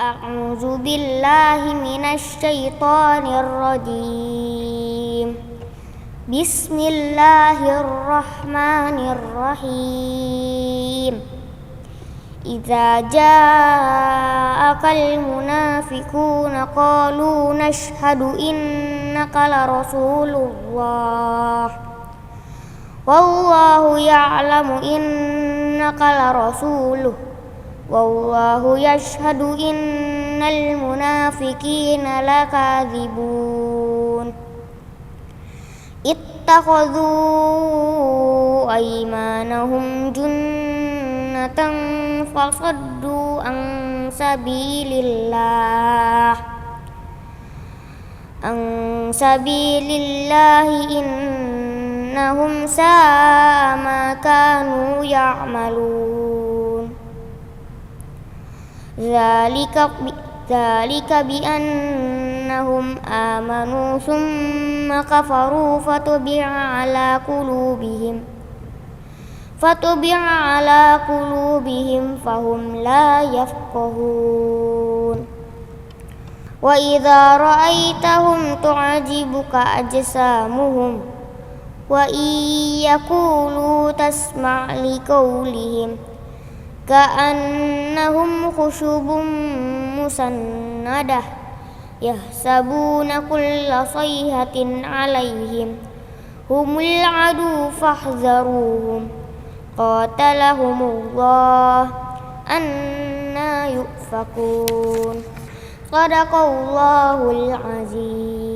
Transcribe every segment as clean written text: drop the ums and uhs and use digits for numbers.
أعوذ بالله من الشيطان الرجيم. بسم الله الرحمن الرحيم. إذا جاءك المنافقون قالوا نشهد إنك لرسول الله والله يعلم إنك لرسوله والله يشهد إن المنافقين لكاذبون اتخذوا أيمانهم جنة فصدوا عن سبيل الله إنهم ساء ما كانوا يعملون ذلك بأنهم آمنوا ثم كفروا فطبع على قلوبهم فهم لا يفقهون وإذا رأيتهم تعجبك أجسامهم وإن يقولوا تسمع لقولهم كأنهم خشب مسندة يحسبون كل صيحة عليهم هم العدو فاحذروهم قاتلهم الله أنى يؤفكون صدق الله العظيم.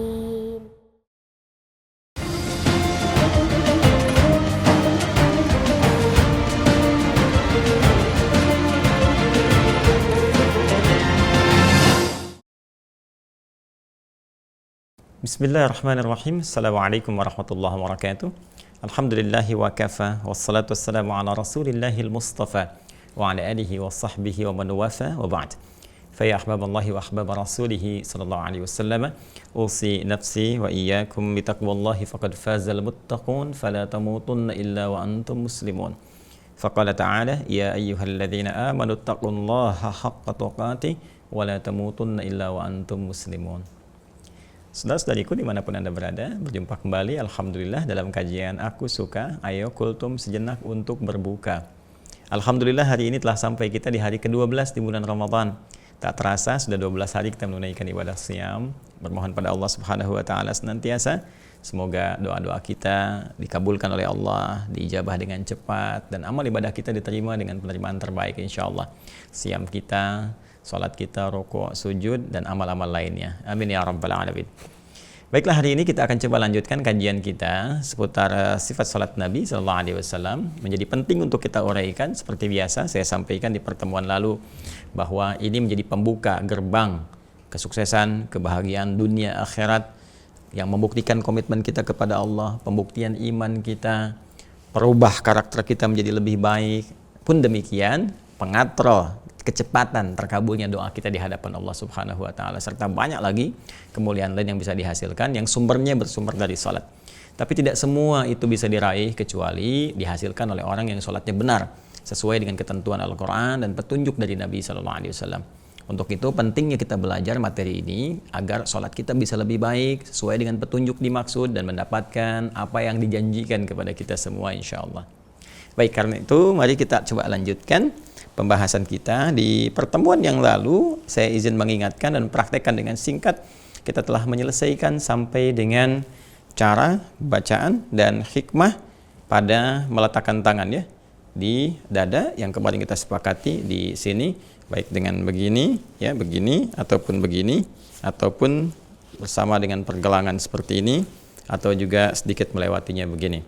Bismillahirrahmanirrahim. Assalamualaikum warahmatullahi wabarakatuh. Alhamdulillahi wa kafa. Wassalatu wassalamu ala rasulillahil mustafa wa ala alihi wa sahbihi wa man wafa wa ba'd. Fa ya ahbaballahi wa ahbab rasulihi sallallahu alaihi wasallam, usi nafsi wa iyyakum bitaqwallahi faqad fazal muttaqun fala tamutunna illa wa antum muslimun. Faqala ta'ala ya ayyuhalladzina amanu taqullaha haqqa tuqatih wa la tamutunna illa wa antum muslimun. Saudara-saudariku dimanapun Anda berada, berjumpa kembali Alhamdulillah dalam kajian Aku Suka, ayo kultum sejenak untuk berbuka. Alhamdulillah hari ini telah sampai kita di hari ke-12 di bulan Ramadan. Tak terasa sudah 12 hari kita menunaikan ibadah siyam. Bermohon pada Allah Subhanahu wa taala senantiasa semoga doa-doa kita dikabulkan oleh Allah, diijabah dengan cepat, dan amal ibadah kita diterima dengan penerimaan terbaik insyaallah. Siyam kita, salat kita, rukuk, sujud, dan amal-amal lainnya. Amin ya rabbal alamin. Baiklah, hari ini kita akan coba lanjutkan kajian kita seputar sifat salat Nabi sallallahu alaihi wasallam. Menjadi penting untuk kita uraikan seperti biasa saya sampaikan di pertemuan lalu bahwa ini menjadi pembuka gerbang kesuksesan, kebahagiaan dunia akhirat yang membuktikan komitmen kita kepada Allah, pembuktian iman kita, perubah karakter kita menjadi lebih baik. Pun demikian, pengatroh kecepatan terkabulnya doa kita di hadapan Allah Subhanahu wa taala, serta banyak lagi kemuliaan lain yang bisa dihasilkan yang sumbernya bersumber dari salat. Tapi tidak semua itu bisa diraih kecuali dihasilkan oleh orang yang salatnya benar sesuai dengan ketentuan Al-Qur'an dan petunjuk dari Nabi sallallahu alaihi wasallam. Untuk itu pentingnya kita belajar materi ini agar salat kita bisa lebih baik sesuai dengan petunjuk dimaksud dan mendapatkan apa yang dijanjikan kepada kita semua insyaallah. Baik, karena itu mari kita coba lanjutkan pembahasan kita. Di pertemuan yang lalu saya izin mengingatkan dan praktekkan dengan singkat. Kita telah menyelesaikan sampai dengan cara bacaan dan hikmah pada meletakkan tangan ya di dada yang kemarin kita sepakati di sini, baik dengan begini ya, begini ataupun begini, ataupun bersama dengan pergelangan seperti ini, atau juga sedikit melewatinya begini.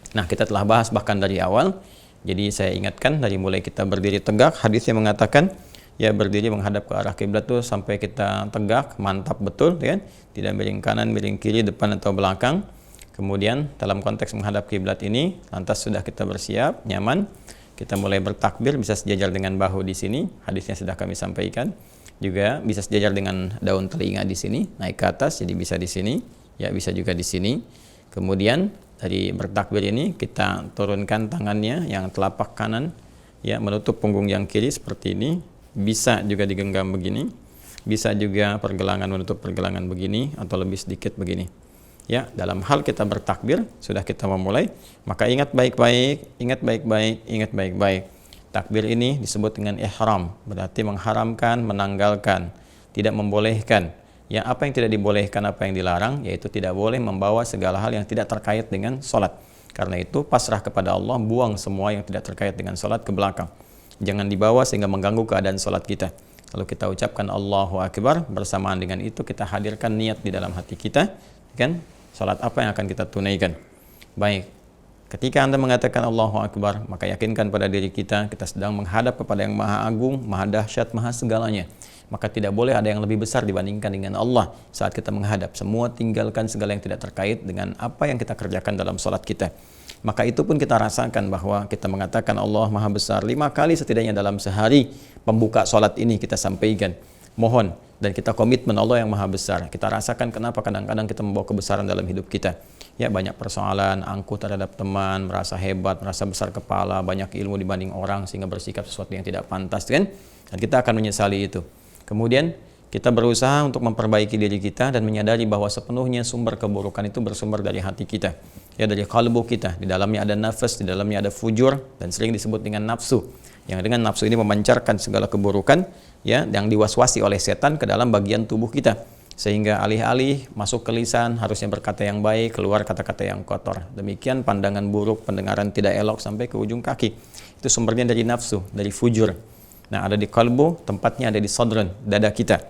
Nah, kita telah bahas bahkan dari awal. Jadi saya ingatkan dari mulai kita berdiri tegak, hadisnya mengatakan ya berdiri menghadap ke arah kiblat tuh sampai kita tegak, mantap betul ya, tidak miring kanan, miring kiri, depan atau belakang. Kemudian dalam konteks menghadap kiblat ini, lantas sudah kita bersiap, nyaman, kita mulai bertakbir, bisa sejajar dengan bahu di sini, hadisnya sudah kami sampaikan. Juga bisa sejajar dengan daun telinga di sini, naik ke atas, jadi bisa di sini, ya bisa juga di sini. Kemudian dari bertakbir ini kita turunkan tangannya yang telapak kanan ya menutup punggung yang kiri seperti ini, bisa juga digenggam begini, bisa juga pergelangan menutup pergelangan begini, atau lebih sedikit begini. Ya, dalam hal kita bertakbir, sudah kita memulai, maka ingat baik-baik, ingat baik-baik, ingat baik-baik. Takbir ini disebut dengan ihram, berarti mengharamkan, menanggalkan, tidak membolehkan. Ya, apa yang tidak dibolehkan, apa yang dilarang, yaitu tidak boleh membawa segala hal yang tidak terkait dengan sholat. Karena itu, pasrah kepada Allah, buang semua yang tidak terkait dengan sholat ke belakang. Jangan dibawa sehingga mengganggu keadaan sholat kita. Lalu kita ucapkan Allahu Akbar, bersamaan dengan itu kita hadirkan niat di dalam hati kita, kan? Sholat apa yang akan kita tunaikan. Baik, ketika Anda mengatakan Allahu Akbar, maka yakinkan pada diri kita, kita sedang menghadap kepada yang maha agung, maha dahsyat, maha segalanya. Maka tidak boleh ada yang lebih besar dibandingkan dengan Allah saat kita menghadap. Semua tinggalkan segala yang tidak terkait dengan apa yang kita kerjakan dalam sholat kita. Maka itu pun kita rasakan bahwa kita mengatakan Allah maha besar 5 kali setidaknya dalam sehari. Pembuka sholat ini kita sampaikan. Mohon, dan kita komitmen Allah yang maha besar. Kita rasakan kenapa kadang-kadang kita membawa kebesaran dalam hidup kita. Ya, banyak persoalan, angkuh terhadap teman, merasa hebat, merasa besar kepala, banyak ilmu dibanding orang sehingga bersikap sesuatu yang tidak pantas, kan? Dan kita akan menyesali itu. Kemudian kita berusaha untuk memperbaiki diri kita dan menyadari bahwa sepenuhnya sumber keburukan itu bersumber dari hati kita. Ya, dari kalbu kita. Di dalamnya ada nafas, di dalamnya ada fujur, dan sering disebut dengan nafsu. Yang dengan nafsu ini memancarkan segala keburukan, ya, yang diwaswasi oleh setan ke dalam bagian tubuh kita. Sehingga alih-alih masuk ke lisan, harusnya berkata yang baik, keluar kata-kata yang kotor. Demikian pandangan buruk, pendengaran tidak elok sampai ke ujung kaki. Itu sumbernya dari nafsu, dari fujur. Nah, ada di kalbu, tempatnya ada di sadrun, dada kita.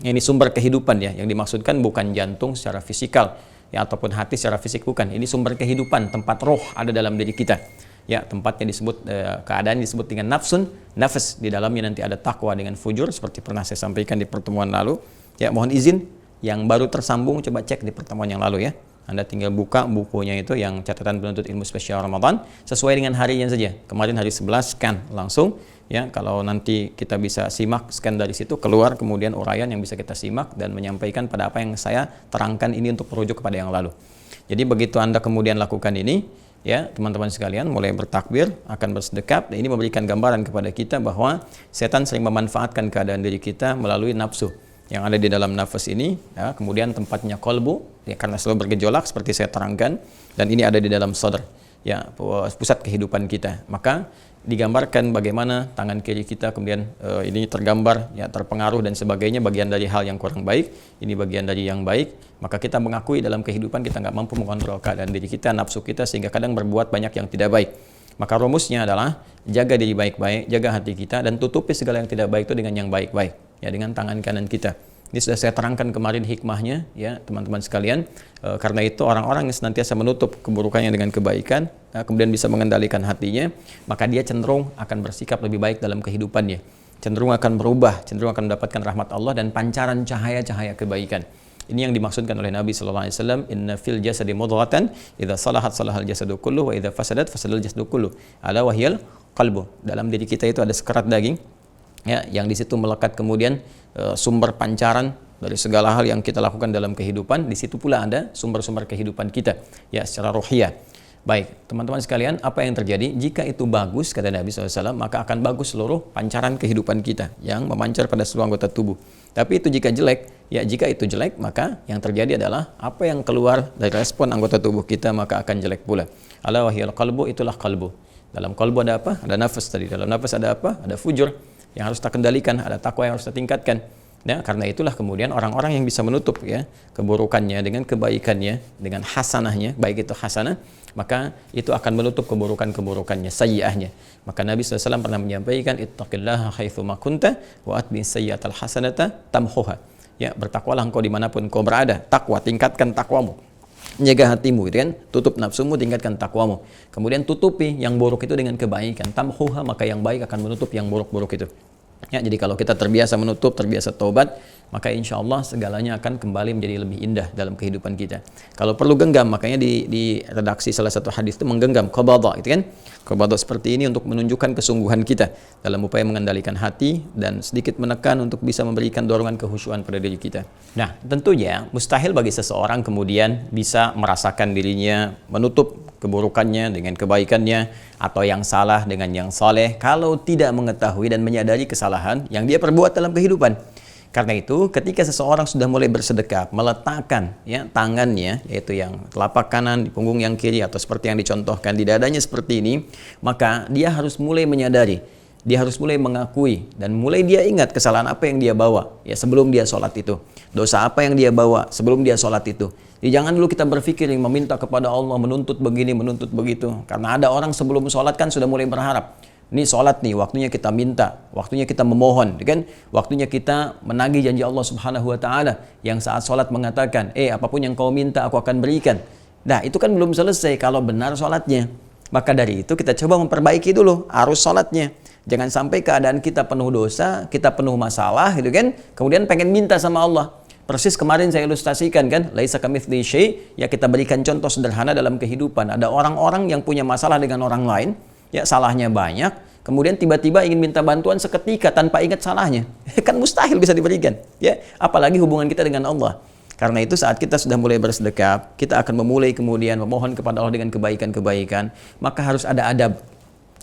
Ini sumber kehidupan, ya, yang dimaksudkan bukan jantung secara fisikal, ya, ataupun hati secara fisik, bukan. Ini sumber kehidupan, tempat roh ada dalam diri kita. Ya, tempatnya disebut, keadaan disebut dengan nafsun, nafas. Di dalamnya nanti ada takwa dengan fujur, seperti pernah saya sampaikan di pertemuan lalu. Ya, mohon izin, yang baru tersambung coba cek di pertemuan yang lalu, ya. Anda tinggal buka bukunya itu, yang catatan penuntut ilmu spesial Ramadan, sesuai dengan harinya saja. Kemarin hari 11 scan langsung, ya. Kalau nanti kita bisa simak, scan dari situ, keluar kemudian uraian yang bisa kita simak dan menyampaikan pada apa yang saya terangkan ini untuk merujuk kepada yang lalu. Jadi begitu Anda kemudian lakukan ini, ya, teman-teman sekalian, mulai bertakbir, akan bersedekap, dan ini memberikan gambaran kepada kita bahwa setan sering memanfaatkan keadaan diri kita melalui nafsu yang ada di dalam nafas ini, ya, kemudian tempatnya kolbu, ya, karena selalu bergejolak seperti saya terangkan, dan ini ada di dalam sadr, ya, pusat kehidupan kita. Maka digambarkan bagaimana tangan kiri kita kemudian ini tergambar, ya, terpengaruh dan sebagainya, bagian dari hal yang kurang baik, ini bagian dari yang baik. Maka kita mengakui dalam kehidupan kita nggak mampu mengontrol keadaan diri kita, nafsu kita, sehingga kadang berbuat banyak yang tidak baik. Maka rumusnya adalah jaga diri baik-baik, jaga hati kita, dan tutupi segala yang tidak baik itu dengan yang baik-baik, ya, dengan tangan kanan kita. Ini sudah saya terangkan kemarin hikmahnya, ya, teman-teman sekalian. Karena itu orang-orang yang senantiasa menutup keburukannya dengan kebaikan, kemudian bisa mengendalikan hatinya, maka dia cenderung akan bersikap lebih baik dalam kehidupannya, cenderung akan berubah, cenderung akan mendapatkan rahmat Allah dan pancaran cahaya-cahaya kebaikan. Ini yang dimaksudkan oleh Nabi sallallahu alaihi wasallam, inna fil jasadi mudghatan, idza salahat salahal jasadu kulluh wa idza fasadat fasadal jasadu kulluh. Ala wahyal qalbu. Dalam diri kita itu ada sekerat daging, ya, yang di situ melekat kemudian sumber pancaran dari segala hal yang kita lakukan dalam kehidupan. Di situ pula ada sumber-sumber kehidupan kita, ya, secara ruhiyah. Baik, teman-teman sekalian, apa yang terjadi? Jika itu bagus, kata Nabi SAW, maka akan bagus seluruh pancaran kehidupan kita yang memancar pada seluruh anggota tubuh. Tapi itu jika jelek, ya, jika itu jelek, maka yang terjadi adalah apa yang keluar dari respon anggota tubuh kita maka akan jelek pula. Ala wahyal qalbu, itulah qalbu. Dalam qalbu ada apa? Ada nafas tadi. Dalam nafas ada apa? Ada fujur yang harus kita kendalikan, ada takwa yang harus kita tingkatkan. Ya, karena itulah kemudian orang-orang yang bisa menutup, ya, keburukannya dengan kebaikannya, dengan hasanahnya, baik itu hasanah, maka itu akan menutup keburukan-keburukannya, sayyi'ahnya. Maka Nabi SAW pernah menyampaikan, ittaqillaha haitsuma kunta wa atbi sayyi'atal hasanata tamhuha. Ya, bertakwalah engkau dimanapun kau berada. Takwa, tingkatkan takwamu, jaga hatimu, gitu kan? Tutup nafsumu, tingkatkan takwamu. Kemudian tutupi yang buruk itu dengan kebaikan. Tamhuha, maka yang baik akan menutup yang buruk-buruk itu. Ya, jadi kalau kita terbiasa menutup, terbiasa taubat, maka insya Allah segalanya akan kembali menjadi lebih indah dalam kehidupan kita. Kalau perlu genggam, makanya di redaksi salah satu hadis itu menggenggam qabadha, itu kan? Qabadha seperti ini untuk menunjukkan kesungguhan kita dalam upaya mengendalikan hati dan sedikit menekan untuk bisa memberikan dorongan kehusyuan pada diri kita. Nah, tentunya mustahil bagi seseorang kemudian bisa merasakan dirinya menutup keburukannya dengan kebaikannya, atau yang salah dengan yang soleh, kalau tidak mengetahui dan menyadari kesalahan yang dia perbuat dalam kehidupan. Karena itu, ketika seseorang sudah mulai bersedekah, meletakkan ya tangannya, yaitu yang telapak kanan di punggung yang kiri, atau seperti yang dicontohkan di dadanya seperti ini, maka dia harus mulai menyadari, dia harus mulai mengakui, dan mulai dia ingat kesalahan apa yang dia bawa ya sebelum dia sholat itu, dosa apa yang dia bawa sebelum dia sholat itu. Jadi jangan dulu kita berpikir yang meminta kepada Allah, menuntut begini, menuntut begitu. Karena ada orang sebelum sholat kan sudah mulai berharap, ini sholat nih, waktunya kita minta, waktunya kita memohon, kan? Waktunya kita menagih janji Allah Subhanahu Wa Taala yang saat sholat mengatakan, apapun yang kau minta aku akan berikan. Nah itu kan belum selesai kalau benar sholatnya. Maka dari itu kita coba memperbaiki dulu arus sholatnya. Jangan sampai keadaan kita penuh dosa, kita penuh masalah, gitu kan? Kemudian pengen minta sama Allah. Persis kemarin saya ilustrasikan kan, laisa kamitslihi syai', ya kita berikan contoh sederhana dalam kehidupan. Ada orang-orang yang punya masalah dengan orang lain, ya salahnya banyak, kemudian tiba-tiba ingin minta bantuan seketika tanpa ingat salahnya. Kan mustahil bisa diberikan, ya. Apalagi hubungan kita dengan Allah. Karena itu saat kita sudah mulai bersedekah, kita akan memulai kemudian memohon kepada Allah dengan kebaikan-kebaikan, maka harus ada adab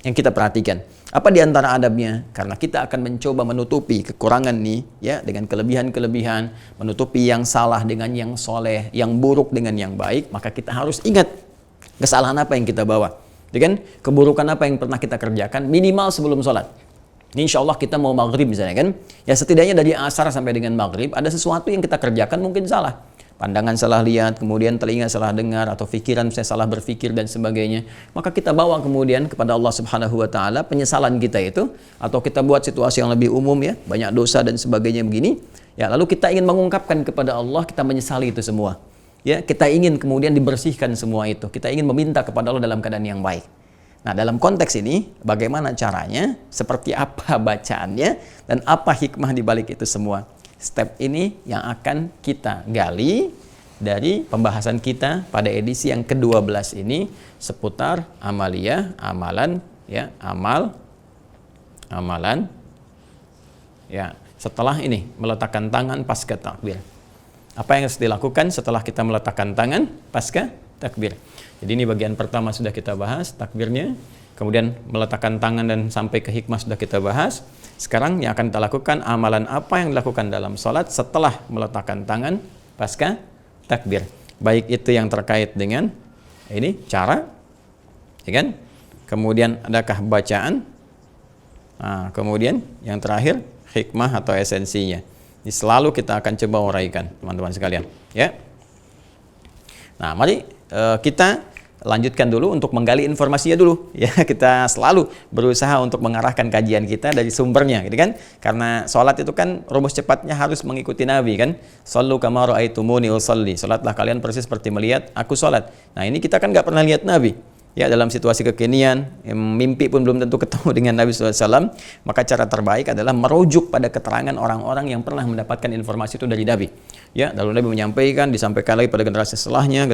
yang kita perhatikan. Apa di antara adabnya? Karena kita akan mencoba menutupi kekurangan nih, ya, dengan kelebihan-kelebihan, menutupi yang salah dengan yang soleh, yang buruk dengan yang baik, maka kita harus ingat kesalahan apa yang kita bawa, ya kan? Keburukan apa yang pernah kita kerjakan minimal sebelum sholat. Ini insya Allah kita mau maghrib misalnya kan, ya setidaknya dari asar sampai dengan maghrib ada sesuatu yang kita kerjakan mungkin salah. Pandangan salah lihat, kemudian telinga salah dengar, atau pikiran saya salah berpikir dan sebagainya. Maka kita bawa kemudian kepada Allah Subhanahu Wa Taala penyesalan kita itu, atau kita buat situasi yang lebih umum ya, banyak dosa dan sebagainya begini. Ya lalu kita ingin mengungkapkan kepada Allah, kita menyesali itu semua. Ya kita ingin kemudian dibersihkan semua itu. Kita ingin meminta kepada Allah dalam keadaan yang baik. Nah dalam konteks ini bagaimana caranya, seperti apa bacaannya, dan apa hikmah di balik itu semua. Step ini yang akan kita gali dari pembahasan kita pada edisi yang ke-12 ini seputar amaliyah, amalan, ya, amalan, ya. Setelah ini meletakkan tangan pasca takbir. Apa yang harus dilakukan setelah kita meletakkan tangan pasca takbir? Jadi ini bagian pertama sudah kita bahas, takbirnya. Kemudian meletakkan tangan dan sampai ke hikmah sudah kita bahas. Sekarang yang akan kita lakukan, amalan apa yang dilakukan dalam sholat setelah meletakkan tangan pasca takbir. Baik itu yang terkait dengan ini cara, ya kan? Kemudian adakah bacaan? Nah, kemudian yang terakhir hikmah atau esensinya. Ini selalu kita akan coba uraikan, teman-teman sekalian. Ya. Nah, mari kita lanjutkan dulu untuk menggali informasinya dulu ya. Kita selalu berusaha untuk mengarahkan kajian kita dari sumbernya gitu kan, karena sholat itu kan rumus cepatnya harus mengikuti Nabi kan. Shallu kama ra'aitumuni usolli, sholatlah kalian persis seperti melihat aku sholat. Nah ini kita kan nggak pernah lihat Nabi ya, dalam situasi kekinian, mimpi pun belum tentu ketemu dengan Nabi SAW. Maka cara terbaik adalah merujuk pada keterangan orang-orang yang pernah mendapatkan informasi itu dari Nabi. Ya, lalu Nabi menyampaikan, disampaikan lagi pada generasi setelahnya,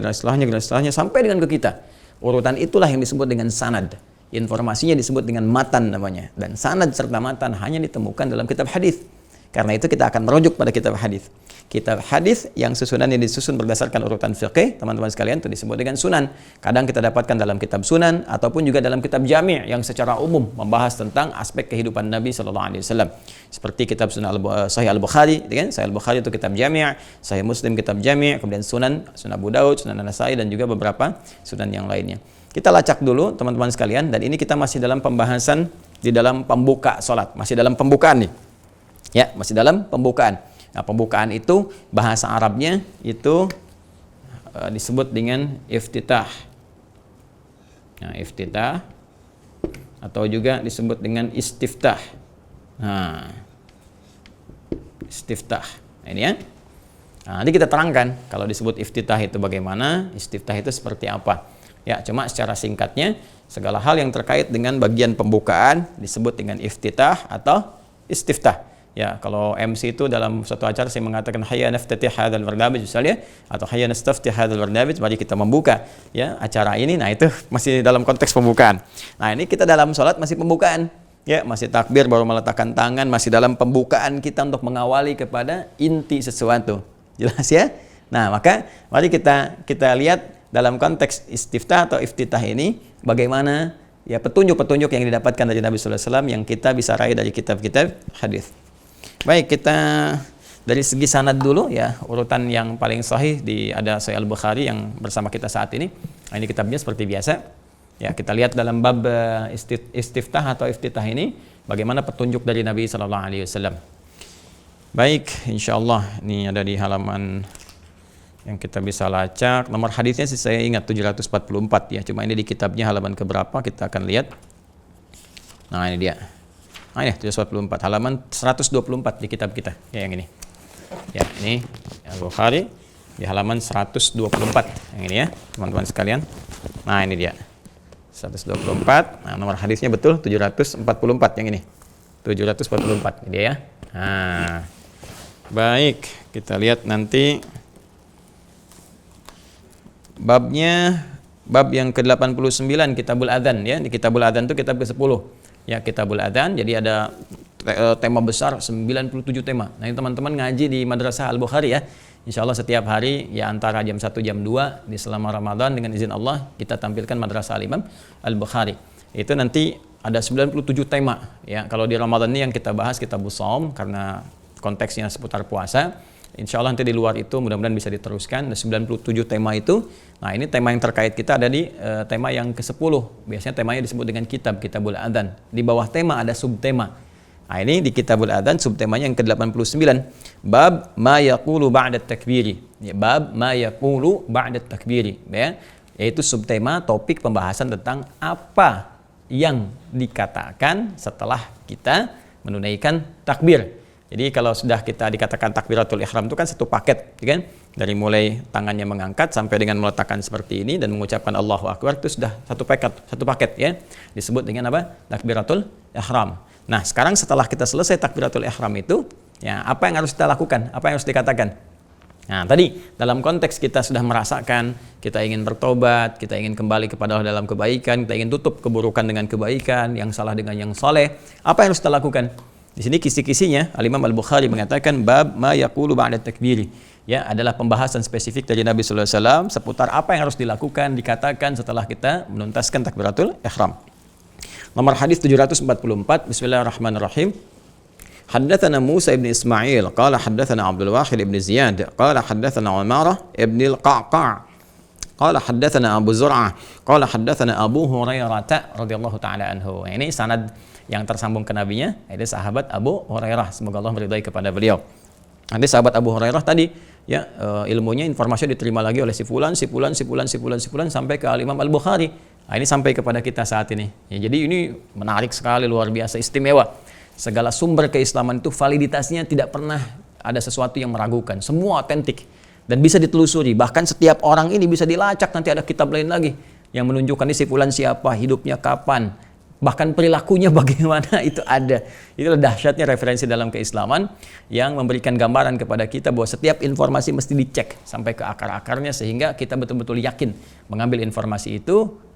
sampai dengan ke kita. Urutan itulah yang disebut dengan sanad. Informasinya disebut dengan matan namanya. Dan sanad serta matan hanya ditemukan dalam kitab hadis. Karena itu kita akan merujuk pada kitab hadis. Kitab hadis yang susunannya disusun berdasarkan urutan fiqih, teman-teman sekalian, itu disebut dengan sunan. Kadang kita dapatkan dalam kitab sunan ataupun juga dalam kitab jami' yang secara umum membahas tentang aspek kehidupan Nabi sallallahu alaihi wasallam. Seperti kitab Sunan Sahih Al-Bukhari, kan? Sahih Al-Bukhari itu kitab jami', Sahih Muslim kitab jami', kemudian Sunan Abu Daud, Sunan An-Nasai dan juga beberapa sunan yang lainnya. Kita lacak dulu teman-teman sekalian, dan ini kita masih dalam pembahasan di dalam pembuka salat, masih dalam pembukaan nih. Ya, masih dalam pembukaan. Nah, pembukaan itu bahasa Arabnya itu disebut dengan iftitah. Nah, iftitah atau juga disebut dengan istiftah. Nah, istiftah. Nah, ini ya. Nah, nanti kita terangkan kalau disebut iftitah itu bagaimana, istiftah itu seperti apa. Ya, cuma secara singkatnya segala hal yang terkait dengan bagian pembukaan disebut dengan iftitah atau istiftah. Ya, kalau MC itu dalam suatu acara saya mengatakan hayya naftatih hadzal barnamij misalnya, atau hayya nastaftih hadzal barnamij, mari kita membuka ya acara ini. Nah, itu masih dalam konteks pembukaan. Nah, ini kita dalam sholat masih pembukaan. Ya, masih takbir baru meletakkan tangan, masih dalam pembukaan kita untuk mengawali kepada inti sesuatu. Jelas ya? Nah, maka mari kita lihat dalam konteks istiftah atau iftitah ini bagaimana ya petunjuk-petunjuk yang didapatkan dari Nabi sallallahu alaihi wasallam yang kita bisa raih dari kitab-kitab hadis. Baik, kita dari segi sanad dulu ya, urutan yang paling sahih ada Sahih Al-Bukhari yang bersama kita saat ini. Nah, ini kitabnya seperti biasa. Ya, kita lihat dalam bab istiftah atau iftitah ini bagaimana petunjuk dari Nabi sallallahu alaihi wasallam. Baik, insyaallah ini ada di halaman yang kita bisa lacak. Nomor hadisnya sih saya ingat 744 ya. Cuma ini di kitabnya halaman keberapa kita akan lihat. Nah, ini dia. Nah, ini 744 halaman 124 di kitab kita. Ya, yang ini. Ya, ini Al-Bukhari di halaman 124 yang ini ya, teman-teman sekalian. Nah, ini dia. 124. Nah, nomor hadisnya betul 744 yang ini. 744 ini dia ya. Nah, baik, kita lihat nanti babnya, bab yang ke-89 Kitabul Adzan ya. Di Kitabul Adzan itu kitab ke-10. Ya, Kitabul Adzan. Jadi ada tema besar 97 tema. Nah, ini teman-teman ngaji di Madrasah Al-Bukhari ya. Insya Allah setiap hari ya antara jam 1 jam 2 di selama Ramadan dengan izin Allah kita tampilkan Madrasah Al-Imam Al-Bukhari. Itu nanti ada 97 tema ya. Kalau di Ramadan ini yang kita bahas Kitabus Shaum karena konteksnya seputar puasa. Insya Allah nanti di luar itu mudah-mudahan bisa diteruskan. Ada 97 tema itu. Nah, ini tema yang terkait kita ada di tema yang ke-10. Biasanya temanya disebut dengan Kitabul Adzan. Di bawah tema ada subtema. Nah, ini di Kitabul Adzan subtemanya yang ke-89. Bab ma yaqulu ba'da takbiri. Ya, bab ma yaqulu ba'da takbiri. Ya, yaitu subtema topik pembahasan tentang apa yang dikatakan setelah kita menunaikan takbir. Jadi kalau sudah kita dikatakan takbiratul ihram itu kan satu paket, kan? Dari mulai tangannya mengangkat sampai dengan meletakkan seperti ini dan mengucapkan Allahu Akbar itu sudah satu paket ya. Disebut dengan apa? Takbiratul ihram. Nah, sekarang setelah kita selesai takbiratul ihram itu, ya apa yang harus kita lakukan? Apa yang harus dikatakan? Nah, tadi dalam konteks kita sudah merasakan kita ingin bertobat, kita ingin kembali kepada Allah dalam kebaikan, kita ingin tutup keburukan dengan kebaikan, yang salah dengan yang soleh. Apa yang harus kita lakukan? Di sini kisi-kisinya Al-Imam Al-Bukhari mengatakan bab ma yaqulu ba'da takbiri. Ya, adalah pembahasan spesifik dari Nabi sallallahu alaihi wasallam seputar apa yang harus dilakukan, dikatakan setelah kita menuntaskan takbiratul ihram. Nomor hadis 744. Bismillahirrahmanirrahim. Haddatsana Musa ibn Ismail qala haddatsana Abdul Wahid ibn Ziyad qala haddatsana Umarah ibn al-Qa'qa' qala haddatsana Abu Zur'ah qala haddatsana Abu Hurairah radhiyallahu taala anhu. Ini sanad yang tersambung ke nabinya, itu sahabat Abu Hurairah, semoga Allah meridai kepada beliau. Nanti sahabat Abu Hurairah tadi ya ilmunya, informasi diterima lagi oleh si fulan sampai ke Al-Imam Al-Bukhari. Nah, ini sampai kepada kita saat ini. Ya, jadi ini menarik sekali, luar biasa istimewa. Segala sumber keislaman itu validitasnya tidak pernah ada sesuatu yang meragukan. Semua otentik dan bisa ditelusuri. Bahkan setiap orang ini bisa dilacak, nanti ada kitab lain lagi yang menunjukkan ini si fulan siapa, hidupnya kapan, bahkan perilakunya bagaimana, itu ada. Itulah dahsyatnya referensi dalam keislaman yang memberikan gambaran kepada kita bahwa setiap informasi mesti dicek sampai ke akar-akarnya sehingga kita betul-betul yakin mengambil informasi itu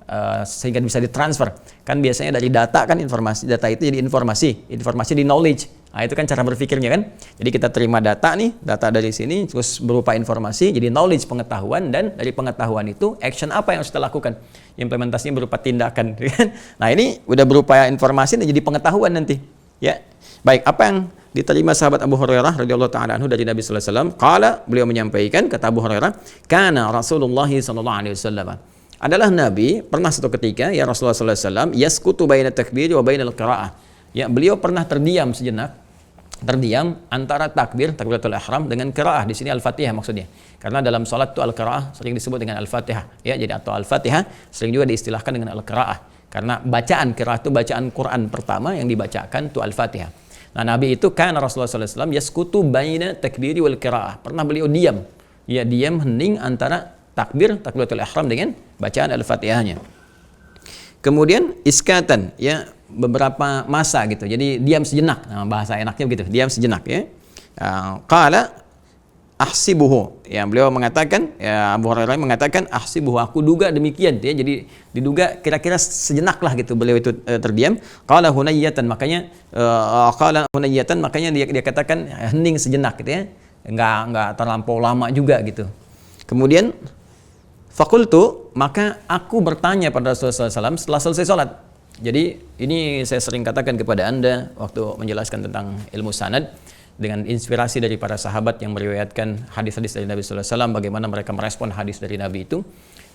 sehingga bisa ditransfer. Kan biasanya dari data kan informasi, data itu jadi informasi di knowledge. Nah, itu kan cara berpikirnya kan. Jadi kita terima data nih, data dari sini terus berupa informasi jadi knowledge, pengetahuan, dan dari pengetahuan itu action apa yang harus kita lakukan. Implementasinya berupa tindakan. Nah, ini udah berupa informasi dan jadi pengetahuan nanti. Ya. Baik, apa yang diterima sahabat Abu Hurairah radhiyallahu taala anhu dari Nabi sallallahu alaihi wasallam? Qala, beliau menyampaikan, kata Abu Hurairah, kana Rasulullah sallallahu alaihi wasallam. Adalah Nabi pernah suatu ketika ya Rasulullah sallallahu alaihi wasallam yaskutu baina takbir wa bainal qiraah. Ya, beliau pernah terdiam sejenak. Terdiam antara takbiratul ihram dengan qiraah. Di sini Al-Fatihah maksudnya. Karena dalam salat itu al-qiraah sering disebut dengan Al-Fatihah. Ya, jadi atau Al-Fatihah sering juga diistilahkan dengan al-qiraah. Karena bacaan qiraah itu bacaan Quran pertama yang dibacakan itu Al-Fatihah. Nah, Nabi itu kan Rasulullah sallallahu alaihi wasallam yaskutu baina takbiri wal qiraah. Pernah beliau diam. Ya, diam hening antara takbiratul ihram dengan bacaan Al-Fatihahnya. Kemudian iskatan, ya, beberapa masa gitu. Jadi diam sejenak. Nah, bahasa enaknya begitu, diam sejenak ya. Qala ahsibuhu. Ya, beliau mengatakan, ya, Abu Hurairah mengatakan ahsibuhu, aku duga demikian ya. Jadi diduga kira-kira sejenak lah gitu beliau itu terdiam. Qala hunayyatan, makanya dia katakan hening sejenak gitu ya. Enggak terlampau lama juga gitu. Kemudian Fakultu, maka aku bertanya pada Rasulullah SAW setelah selesai sholat. Jadi ini saya sering katakan kepada Anda waktu menjelaskan tentang ilmu sanad, dengan inspirasi dari para sahabat yang meriwayatkan hadis-hadis dari Nabi Sallallahu Alaihi Wasallam, bagaimana mereka merespon hadis dari Nabi itu.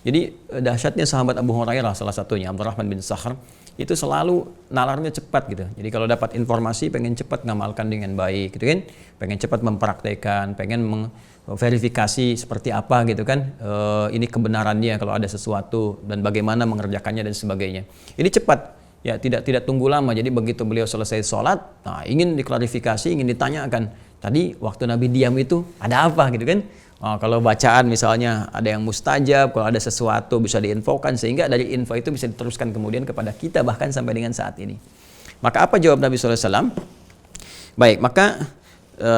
Jadi dahsyatnya sahabat Abu Hurairah salah satunya, Abdurrahman bin Sakhr, itu selalu nalarnya cepat gitu. Jadi kalau dapat informasi pengen cepat ngamalkan dengan baik gitu kan, pengen cepat mempraktekkan, pengen verifikasi seperti apa gitu kan, ini kebenarannya kalau ada sesuatu dan bagaimana mengerjakannya dan sebagainya. Ini cepat. Ya, tidak tunggu lama. Jadi begitu beliau selesai sholat, nah, ingin diklarifikasi, ingin ditanyakan, tadi waktu Nabi diam itu ada apa gitu kan. Kalau bacaan misalnya ada yang mustajab, kalau ada sesuatu bisa diinfokan, sehingga dari info itu bisa diteruskan kemudian kepada kita bahkan sampai dengan saat ini. Maka apa jawab Nabi SAW? Baik, maka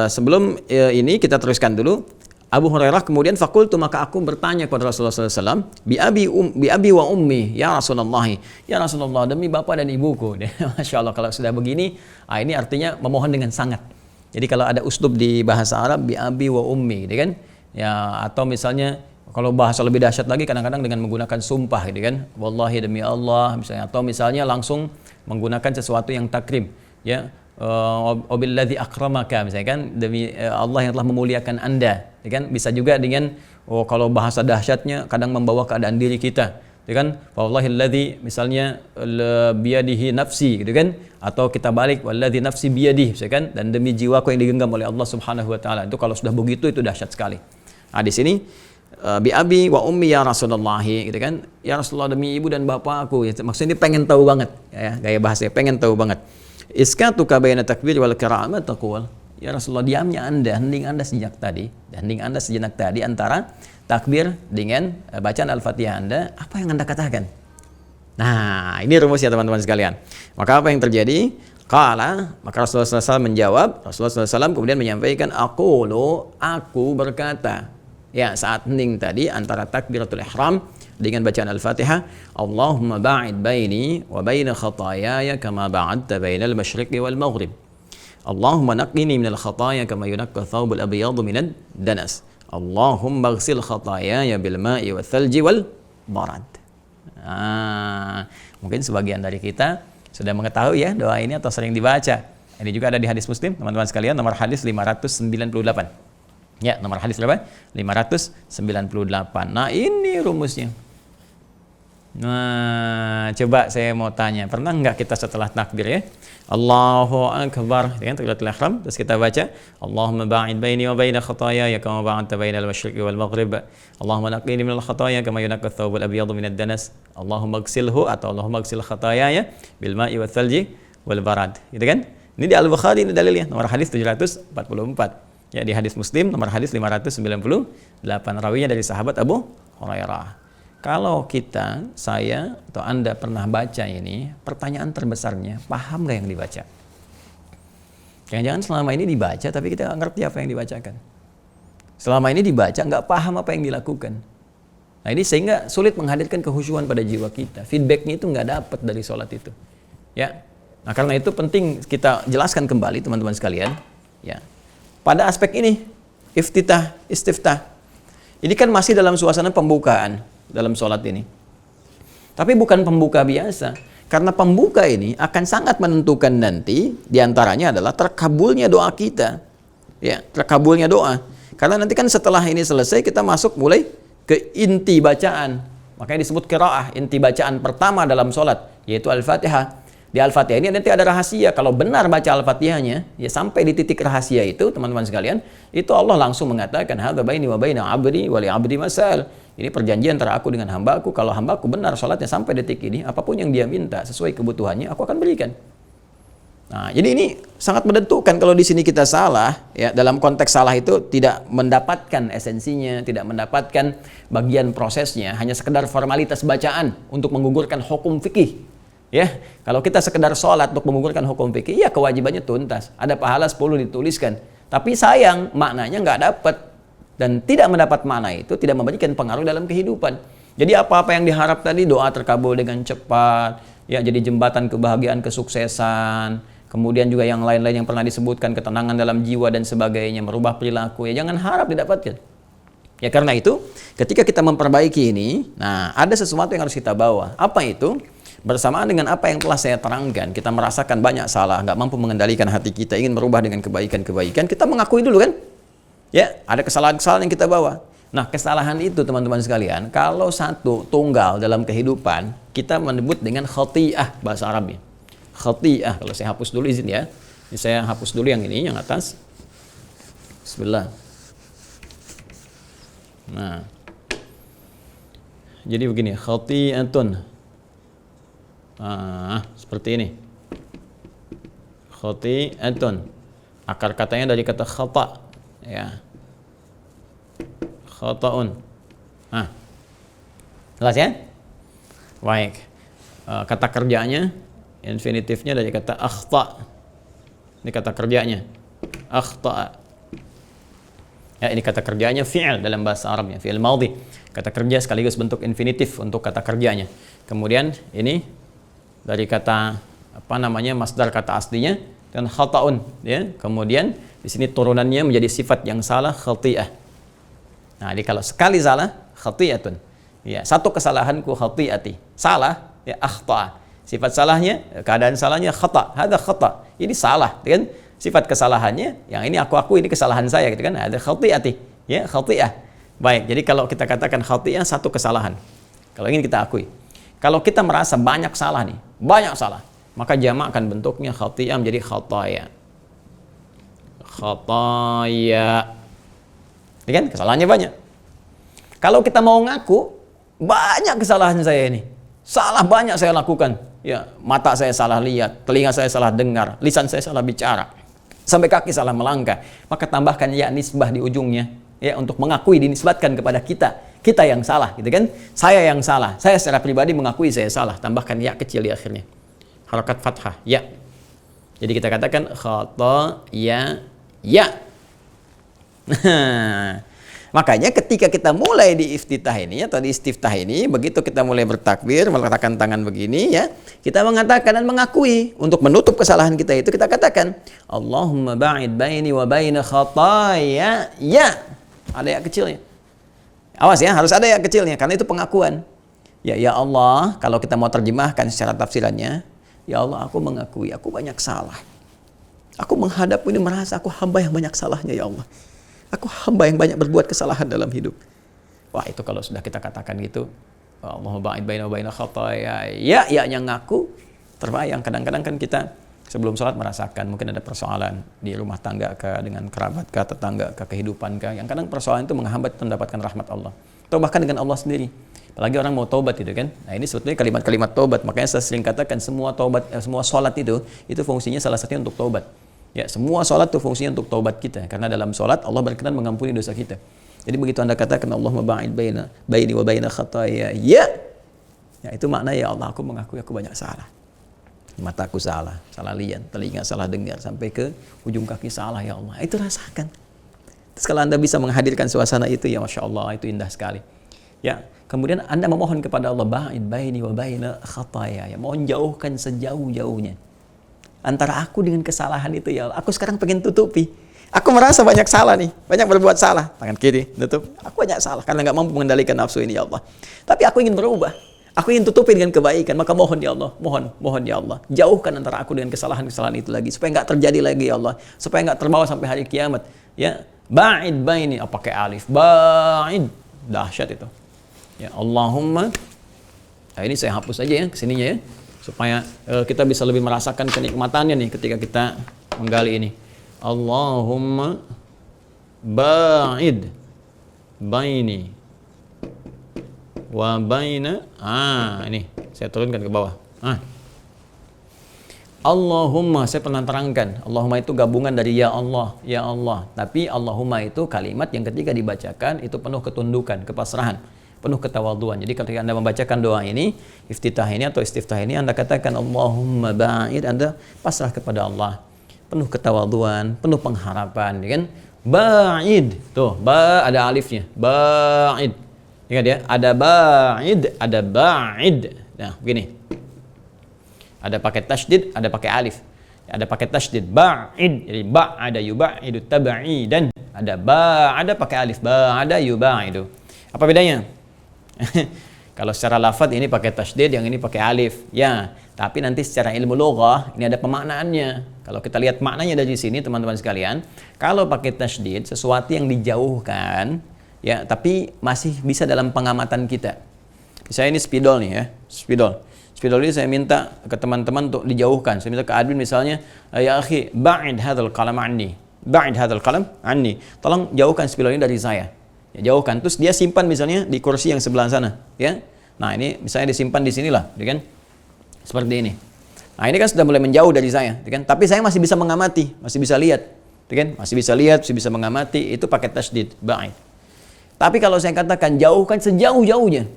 sebelum ini kita teruskan dulu. Abu Hurairah kemudian fakultu, maka aku bertanya kepada Rasulullah SAW, bi abi wa ummi ya Rasulullah, ya Rasulullah, demi bapak dan ibuku. Masya Allah, kalau sudah begini, ini artinya memohon dengan sangat. Jadi kalau ada uslub di bahasa Arab, bi abi wa ummi, gitu kan? Ya, atau misalnya kalau bahasa lebih dahsyat lagi, kadang-kadang dengan menggunakan sumpah, gitu kan? Wallahi demi Allah, misalnya, atau misalnya langsung menggunakan sesuatu yang takrim, ya. Wabilladzi akramaka, misalnya kan, demi Allah yang telah memuliakan Anda, ya kan. Bisa juga dengan kalau bahasa dahsyatnya kadang membawa keadaan diri kita, ya kan, wallahilladzi misalnya biyadihi nafsi gitu kan, atau kita balik walladzi nafsi biyadihi, misalnya kan, dan demi jiwaku yang digenggam oleh Allah Subhanahu wa taala. Itu kalau sudah begitu itu dahsyat sekali. Nah, di sini bi abi wa ummi ya Rasulullah, gitu kan, ya Rasulullah demi ibu dan bapakku, ya, maksudnya pengen tahu banget, ya, gaya bahasanya pengen tahu banget. Iskatuka baina takbir wal qira'ah taqwal. Ya Rasulullah, diamnya Anda, hening Anda sejak tadi, dan hening Anda sejenak tadi antara takbir dengan bacaan Al-Fatihah Anda, apa yang Anda katakan? Nah, ini rumusnya teman-teman sekalian. Maka apa yang terjadi? Qala, maka Rasulullah SAW menjawab, Rasulullah SAW kemudian menyampaikan, aku berkata, ya, saat hening tadi antara takbiratul ihram dengan bacaan Al-Fatihah, Allahumma ba'id baini wa baina khataayaya kama ba'adta bainal masyriqi wal maghrib. Allahumma naqqini minal khataaya kama yunaqqa thawbul abyadu minad danas. Allahumma ighsil khataayaya bil ma'i wal thalji wal barad. Mungkin sebagian dari kita sudah mengetahui ya doa ini atau sering dibaca. Ini juga ada di hadis Muslim, teman-teman sekalian, nomor hadis 598. Ya, nomor hadis berapa? 598. Nah, ini rumusnya. Nah, coba saya mau tanya, pernah nggak kita setelah takbir ya, Allahu Akbar, dengan takbiratul ihram, terus kita baca, Allahumma ba'id baini wa baina khataayaya kama ba'adta bainal masyriqi wal maghrib. Allahumma naqqini minal khataaya kama yunaqqa thawbul abyadu minad danas. Allahumma ighsilhu atau Allahumma ighsil khataayaya bil ma'i wal thalji wal barad. Gitu kan? Ini di Al-Bukhari, ini dalilnya, nomor hadis 744. Ya, di hadis Muslim nomor hadis 598, rawinya dari sahabat Abu Hurairah. Kalau kita, saya atau Anda pernah baca ini, pertanyaan terbesarnya, paham nggak yang dibaca? Jangan-jangan selama ini dibaca tapi kita nggak ngerti apa yang dibacakan. Selama ini dibaca nggak paham apa yang dilakukan. Nah, ini sehingga sulit menghadirkan kehusyuan pada jiwa kita. Feedbacknya itu nggak dapat dari sholat itu. Ya. Nah, karena itu penting kita jelaskan kembali teman-teman sekalian. Ya. Pada aspek ini, istiftah. Ini kan masih dalam suasana pembukaan dalam sholat ini. Tapi bukan pembuka biasa. Karena pembuka ini akan sangat menentukan nanti, diantaranya adalah terkabulnya doa kita. Ya, terkabulnya doa. Karena nanti kan setelah ini selesai, kita masuk mulai ke inti bacaan. Makanya disebut qiraah, inti bacaan pertama dalam sholat, yaitu Al-Fatihah. Di Al-Fatihah ini nanti ada rahasia. Kalau benar baca Al-Fatihahnya, ya sampai di titik rahasia itu, teman-teman sekalian, itu Allah langsung mengatakan, hadza baini wa baina 'abdi wa li 'abdi masal. Ini perjanjian antara aku dengan hambaku. Kalau hambaku benar sholatnya sampai detik ini, apapun yang dia minta sesuai kebutuhannya, aku akan berikan. Nah, jadi ini sangat menentukan. Kalau di sini kita salah, ya, dalam konteks salah itu tidak mendapatkan esensinya, tidak mendapatkan bagian prosesnya, hanya sekedar formalitas bacaan untuk menggugurkan hukum fikih. Ya, kalau kita sekedar sholat untuk menggugurkan hukum fikih, ya kewajibannya tuntas. Ada pahala 10 dituliskan. Tapi sayang, maknanya nggak dapat. Dan tidak mendapat makna itu tidak memberikan pengaruh dalam kehidupan. Jadi apa-apa yang diharap tadi, doa terkabul dengan cepat, ya, jadi jembatan kebahagiaan, kesuksesan, kemudian juga yang lain-lain yang pernah disebutkan, ketenangan dalam jiwa dan sebagainya, merubah perilaku, ya jangan harap didapatkan. Ya karena itu, ketika kita memperbaiki ini, nah ada sesuatu yang harus kita bawa. Apa itu? Bersamaan dengan apa yang telah saya terangkan, kita merasakan banyak salah, nggak mampu mengendalikan hati kita, ingin merubah dengan kebaikan-kebaikan, kita mengakui dulu kan? Ya, ada kesalahan-kesalahan yang kita bawa. Nah, kesalahan itu teman-teman sekalian, kalau satu tunggal dalam kehidupan, kita menyebut dengan khati'ah bahasa Arabnya. Khati'ah, kalau saya hapus dulu izin ya. Ini saya hapus dulu yang ini, yang atas. Bismillah. Nah, jadi begini, khati'atun. Seperti ini. Khati'atun. Akar katanya dari kata khata', ya. Khata'un. Jelas ya? Baik. Kata kerjanya, infinitifnya dari kata akhta'. Ini kata kerjanya. Akhta'. Ya, ini kata kerjanya fi'il dalam bahasa Arabnya, fi'il madhi. Kata kerja sekaligus bentuk infinitif untuk kata kerjanya. Kemudian ini dari kata masdar kata aslinya dan khata'un, ya. Kemudian di sini turunannya menjadi sifat yang salah, khati'ah. Nah, jadi kalau sekali salah, khati'atun. Ya, satu kesalahanku khati'ati. Salah, ya akhta'. Sifat salahnya, keadaan salahnya khata'. Hada khata'. Ini salah, kan? Sifat kesalahannya, yang ini aku ini kesalahan saya, gitu kan? Ada khati'ati, ya, khati'ah. Baik, jadi kalau kita katakan khati'ah satu kesalahan. Kalau ingin kita akui. Kalau kita merasa banyak salah nih, banyak salah, maka jamakkan bentuknya khati'ah menjadi khataya. Khataya. Ya kan? Kesalahannya banyak. Kalau kita mau ngaku, banyak kesalahan saya ini. Salah banyak saya lakukan. Ya, mata saya salah lihat, telinga saya salah dengar, lisan saya salah bicara, sampai kaki salah melangkah. Maka tambahkan ya nisbah di ujungnya, ya, untuk mengakui, dinisbatkan kepada kita yang salah, gitu kan? Saya yang salah. Saya secara pribadi mengakui saya salah. Tambahkan ya kecil di akhirnya. Harakat fathah, ya. Jadi kita katakan khata ya. Makanya ketika kita mulai di iftitah ini atau di istiftah ini, begitu kita mulai bertakbir, meletakkan tangan begini, ya, kita mengatakan dan mengakui untuk menutup kesalahan kita itu, kita katakan Allahumma ba'id baini wa baina khataya ya. Ada ya kecilnya. Awas ya, harus ada ya kecilnya karena itu pengakuan. Ya Allah, kalau kita mau terjemahkan secara tafsirannya, ya Allah, aku mengakui aku banyak salah. Aku menghadap ini merasa aku hamba yang banyak salahnya, ya Allah. Aku hamba yang banyak berbuat kesalahan dalam hidup. Wah, itu kalau sudah kita katakan gitu, Allahumma ba'id baina wa baina khataya. Ya-nya ngaku, terbayang. Kadang-kadang kan kita sebelum sholat merasakan mungkin ada persoalan di rumah tangga kah, dengan kerabat kah, tetangga kah, kehidupan kah. Yang kadang persoalan itu menghambat mendapatkan rahmat Allah. Atau bahkan dengan Allah sendiri. Apalagi orang mau taubat gitu kan. Nah, ini sebetulnya kalimat-kalimat taubat. Makanya saya sering katakan semua sholat itu fungsinya salah satunya untuk taubat. Ya, semua sholat itu fungsinya untuk taubat kita. Karena dalam sholat Allah berkenan mengampuni dosa kita. Jadi begitu Anda katakan Allahumma ba'id baini wa baina khataya ya. Ya, itu makna ya Allah, aku mengakui aku banyak salah. Mataku salah lihat, telinga salah dengar, sampai ke ujung kaki salah, ya Allah. Itu rasakan. Terus kalau Anda bisa menghadirkan suasana itu, ya Masya Allah, itu indah sekali. Ya, kemudian Anda memohon kepada Allah, ba'id baini wa baina khataya. Ya, mohon jauhkan sejauh-jauhnya antara aku dengan kesalahan itu, ya Allah. Aku sekarang pengen tutupi. Aku merasa banyak salah nih, banyak berbuat salah. Tangan kiri tutup. Aku banyak salah karena nggak mampu mengendalikan nafsu ini, ya Allah. Tapi aku ingin berubah. Aku ingin tutupi dengan kebaikan. Maka mohon ya Allah, mohon ya Allah, jauhkan antara aku dengan kesalahan-kesalahan itu lagi, supaya nggak terjadi lagi, ya Allah. Supaya nggak terbawa sampai hari kiamat. Ya, ba'id baini, pakai alif, ba'id, dahsyat itu. Ya, Allahumma. Nah, ini saya hapus aja ya kesininya ya, supaya kita bisa lebih merasakan kenikmatannya nih ketika kita menggali ini. Allahumma ba'id baini wa baina, ini saya turunkan ke bawah. Allahumma, saya pernah terangkan, Allahumma itu gabungan dari ya Allah, ya Allah. Tapi Allahumma itu kalimat yang ketika dibacakan itu penuh ketundukan, kepasrahan, penuh ketawaduan. Jadi ketika Anda membacakan doa ini, iftitah ini atau istiftah ini, Anda katakan Allahumma ba'id, Anda pasrah kepada Allah, penuh ketawaduan, penuh pengharapan, ya kan? Ba'id, tuh, ada alifnya, ba'id. Ingat ya, ada ba'id, ada ba'id. Nah, begini. Ada pakai tasydid, ada pakai alif. Ada pakai tasydid, ba'id, jadi ba'ada yuba'idu tab'idan. Ada ba'ada pakai alif, ba'ada yuba'idu. Apa bedanya? Kalau secara lafadz ini pakai tasydid, yang ini pakai alif. Ya, tapi nanti secara ilmu lughah ini ada pemaknaannya. Kalau kita lihat maknanya dari sini teman-teman sekalian, kalau pakai tasydid sesuatu yang dijauhkan, ya, tapi masih bisa dalam pengamatan kita. Misalnya ini spidol nih ya, spidol. Spidol ini saya minta ke teman-teman untuk dijauhkan. Saya minta ke admin misalnya, ya akhi, ba'id hadzal qalam anni. Ba'id hadzal qalam anni. Tolong jauhkan spidol ini dari saya. Ya, jauhkan, terus dia simpan misalnya di kursi yang sebelah sana, ya. Nah, ini misalnya disimpan di sinilah, ya kan? Seperti ini. Nah, ini kan sudah mulai menjauh dari saya, ya kan? Tapi saya masih bisa mengamati, masih bisa lihat, ya kan? Masih bisa lihat, masih bisa mengamati, itu pakai tasydid, ba'id. Tapi kalau saya katakan jauhkan sejauh-jauhnya,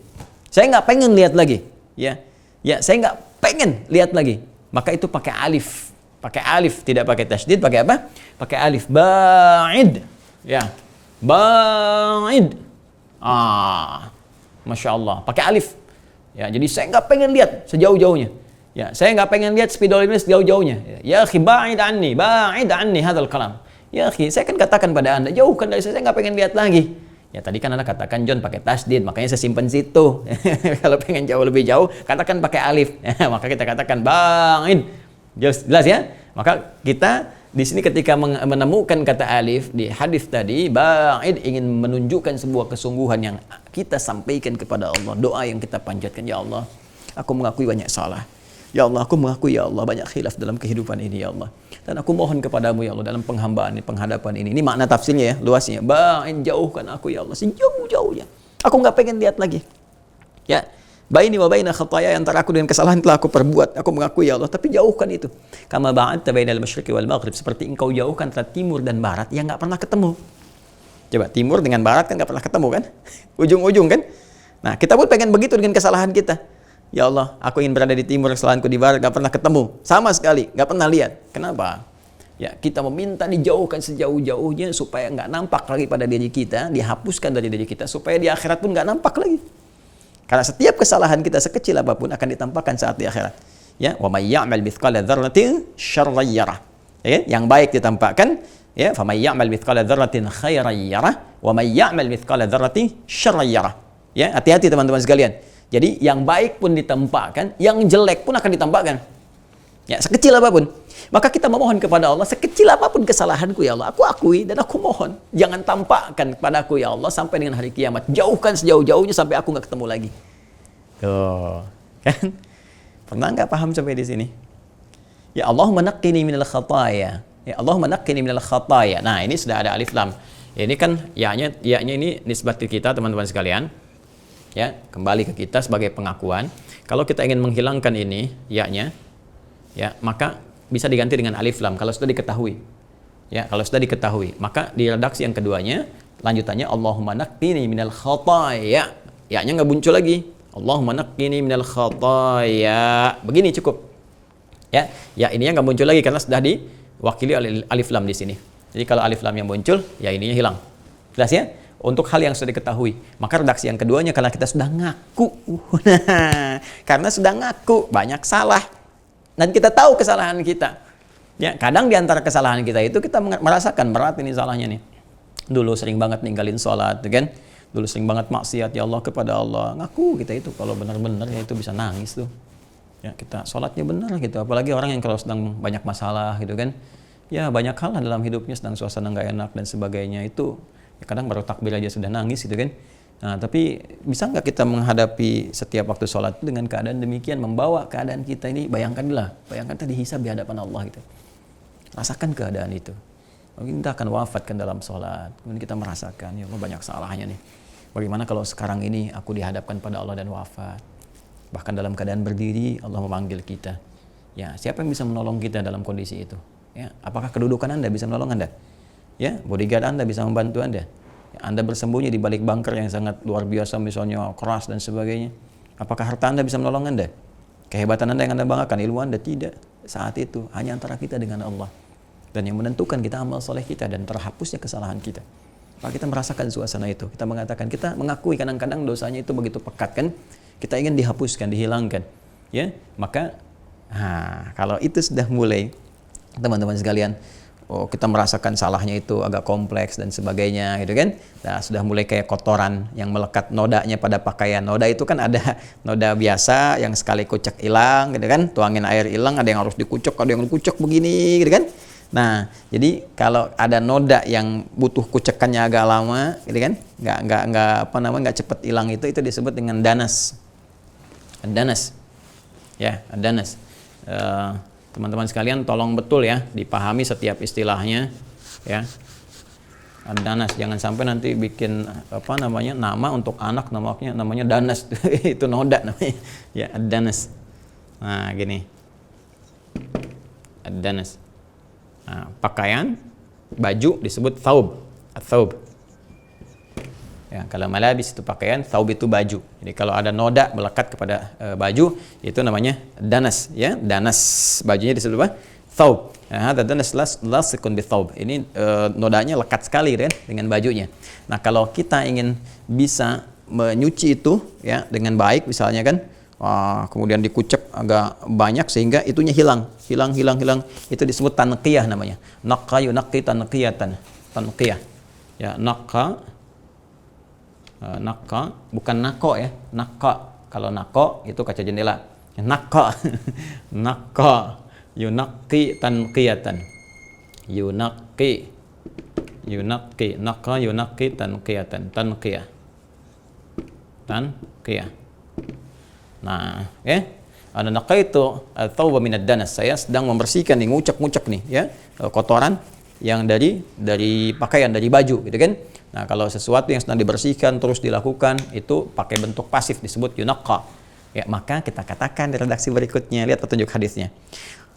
saya nggak pengen lihat lagi, ya. Ya, saya nggak pengen lihat lagi, maka itu pakai alif, tidak pakai tasydid, pakai apa? Pakai alif, ba'id, ya. Ba'id. Masya Allah, pakai alif. Ya, jadi saya nggak pengen lihat sejauh-jauhnya. Ya, saya nggak pengen lihat spidol ini sejauh-jauhnya. Ya, akhi, ba'id anni hadzal kalam. Ya, akhi, saya kan katakan pada Anda, jauhkan dari saya nggak pengen lihat lagi. Ya, tadi kan Anda katakan John pakai tasydid, makanya saya simpan situ. Kalau pengen jauh lebih jauh, katakan pakai alif. Maka kita katakan ba'id. Jelas ya? Maka kita di sini ketika menemukan kata alif di hadis tadi, ba'id ingin menunjukkan sebuah kesungguhan yang kita sampaikan kepada Allah, doa yang kita panjatkan, ya Allah, aku mengakui banyak salah. Ya Allah, aku mengakui, ya Allah, banyak khilaf dalam kehidupan ini, ya Allah. Dan aku mohon kepadamu, ya Allah, dalam penghambaan ini, penghadapan ini. Ini makna tafsirnya ya, luasnya. Ba'id, jauhkan aku, ya Allah, sejauh-jauhnya. Aku nggak pengen lihat lagi. Ya. Baini wa baina khataya, antara aku dengan kesalahan telah aku perbuat, aku mengakui, ya Allah, tapi jauhkan itu. Kama ba'adta bainal masyriqi wal maghrib, seperti engkau jauhkan antara timur dan barat yang enggak pernah ketemu. Coba timur dengan barat kan enggak pernah ketemu kan? Ujung-ujung kan? Nah, kita pun pengen begitu dengan kesalahan kita. Ya Allah, aku ingin berada di timur, kesalahanku di barat, enggak pernah ketemu. Sama sekali, enggak pernah lihat. Kenapa? Ya, kita meminta dijauhkan sejauh-jauhnya supaya enggak nampak lagi pada diri kita, dihapuskan dari diri kita supaya di akhirat pun enggak nampak lagi. Karena setiap kesalahan kita sekecil apapun akan ditampakkan saat di akhirat. Ya, wa may ya'mal mithqala dzarratin syarran yarah. Ya, yang baik ditampakkan, ya, fa may ya'mal mithqala dzarratin khairan yarah, wa may ya'mal mithqala dzarratin syarran yarah. Ya, hati-hati teman-teman sekalian. Jadi yang baik pun ditampakkan, yang jelek pun akan ditampakkan. Ya, sekecil apapun. Maka kita memohon kepada Allah, sekecil apapun kesalahanku, ya Allah, aku akui dan aku mohon, jangan tampakkan kepadaku, ya Allah, sampai dengan hari kiamat. Jauhkan sejauh-jauhnya sampai aku nggak ketemu lagi. Tuh, kan? Pernah nggak paham sampai di sini? Ya Allahumma naqqini minal khataya. Ya Allahumma naqqini minal khataya. Nah, ini sudah ada alif lam. Ya, ini kan ya-nya ini nisbat ke kita, teman-teman sekalian. Ya, kembali ke kita sebagai pengakuan. Kalau kita ingin menghilangkan ini ya-nya, ya, maka bisa diganti dengan alif lam kalau sudah diketahui. Ya, kalau sudah diketahui, maka di redaksi yang keduanya lanjutannya Allahumma naqqini minal khataya. Ya-nya nggak muncul lagi. Allahumma naqqini minal khataya. Begini cukup. Ya, ya ininya nggak muncul lagi karena sudah diwakili oleh alif lam di sini. Jadi kalau alif lam yang muncul, ya ininya hilang. Jelas ya? Untuk hal yang sudah diketahui. Maka redaksi yang keduanya karena kita sudah ngaku. Karena sudah ngaku banyak salah. Dan kita tahu kesalahan kita. Ya, kadang di antara kesalahan kita itu kita merasakan berat ini salahnya nih. Dulu sering banget ninggalin sholat, kan? Dulu sering banget maksiat, ya Allah, kepada Allah. Ngaku kita itu kalau benar-benar ya itu bisa nangis tuh. Ya, kita sholatnya benar gitu. Apalagi orang yang kalau sedang banyak masalah gitu kan. Ya, banyak hal dalam hidupnya, sedang suasana nggak enak dan sebagainya itu. Ya, kadang baru takbir aja sudah nangis gitu kan. Nah, tapi bisa nggak kita menghadapi setiap waktu sholat itu dengan keadaan demikian, membawa keadaan kita ini, bayangkan tadi hisab di hadapan Allah gitu. Rasakan keadaan itu. Mungkin kita akan wafat kan dalam sholat. Kemudian kita merasakan, ya Allah, banyak salahnya nih. Bagaimana kalau sekarang ini aku dihadapkan pada Allah dan wafat? Bahkan dalam keadaan berdiri, Allah memanggil kita. Ya, siapa yang bisa menolong kita dalam kondisi itu? Ya, apakah kedudukan Anda bisa menolong Anda? Ya, bodyguard Anda bisa membantu Anda? Anda bersembunyi di balik bunker yang sangat luar biasa, misalnya keras dan sebagainya. Apakah harta Anda bisa menolong Anda? Kehebatan Anda yang Anda banggakan, ilmu Anda tidak. Saat itu hanya antara kita dengan Allah. Dan yang menentukan kita amal soleh kita dan terhapusnya kesalahan kita. Maka kita merasakan suasana itu. Kita mengatakan, kita mengakui kadang-kadang dosanya itu begitu pekat kan. Kita ingin dihapuskan, dihilangkan. Ya, maka kalau itu sudah mulai, teman-teman sekalian, oh kita merasakan salahnya itu agak kompleks dan sebagainya gitu kan. Nah, sudah mulai kayak kotoran yang melekat nodanya pada pakaian. Noda itu kan ada noda biasa yang sekali kucek hilang gitu kan, tuangin air hilang, ada yang harus dikucek, ada yang dikucek begini gitu kan. Nah, jadi kalau ada noda yang butuh kucekannya agak lama gitu kan, nggak cepet hilang, itu disebut dengan danas. Danas. Ya, danas. Teman-teman sekalian tolong betul ya dipahami setiap istilahnya ya. Danas, jangan sampai nanti bikin nama untuk anak namanya danas itu noda namanya ya, danas. Nah gini, danas. Nah, pakaian baju disebut thawb, thawb ya. Kalau malabis itu pakaian, thawb itu baju. Jadi kalau ada noda melekat kepada baju itu namanya danas ya. Danas, bajunya disebut apa? Thawb. Hadza danas lasiqun bi thawb. Ini nodanya lekat sekali kan dengan bajunya. Nah, kalau kita ingin bisa menyuci itu ya dengan baik misalnya kan, kemudian dikucek agak banyak sehingga itunya hilang, itu disebut tanqiyah namanya. Naqqa yunaqi tanqiyatan. Tanqiyah. Ya, naqqa bukan nako ya. Naqqa. Kalau nako itu kaca jendela. Naqqa. Naqqa yunaqi tanqiyatan. Yunaqi. Naqqa yunaqi tanqiyatan. Tanqiyah. Nah, ada naqaitu thawba min ad-danas. Saya sedang membersihkan nih, ngucek nih ya, kotoran yang dari pakaian, dari baju gitu kan. Nah, kalau sesuatu yang sedang dibersihkan terus dilakukan itu pakai bentuk pasif disebut yunaqqa. Ya, maka kita katakan di redaksi berikutnya, lihat petunjuk hadisnya.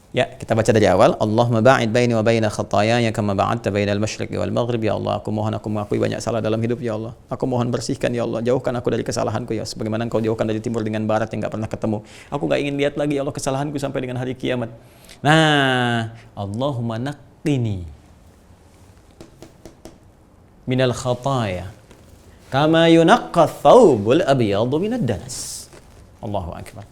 Ya, kita baca dari awal. Allahumma ba'id baini wa baina khataayaya kama ba'adta bainal masyriqi wal maghrib. Ya Allah, aku mengakui banyak salah dalam hidup ya Allah. Aku mohon bersihkan ya Allah, jauhkan aku dari kesalahanku ya, sebagaimana Engkau jauhkan dari timur dengan barat yang enggak pernah ketemu. Aku enggak ingin lihat lagi ya Allah kesalahanku sampai dengan hari kiamat. Nah, Allahumma naqqini minal khataaya kama yunaqqa thawbul abyadu minad danas. Allahu akbar.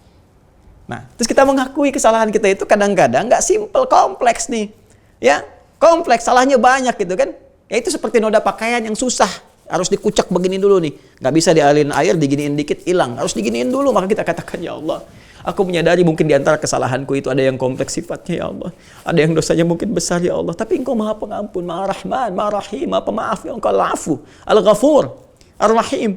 Nah, terus kita mengakui kesalahan kita itu kadang-kadang nggak simple, kompleks nih. Ya, kompleks, salahnya banyak gitu kan. Ya itu seperti noda pakaian yang susah. Harus dikucek begini dulu nih. Nggak bisa dialin air, diginiin dikit, hilang. Harus diginiin dulu, maka kita katakan, ya Allah, aku menyadari mungkin di antara kesalahanku itu ada yang kompleks sifatnya ya Allah. Ada yang dosanya mungkin besar ya Allah. Tapi Engkau Maha Pengampun, Maha Rahman, Maha Rahim, Maha Pemaaf, ya Engkau Al-Afu, Al-Ghafur, Ar-Rahim.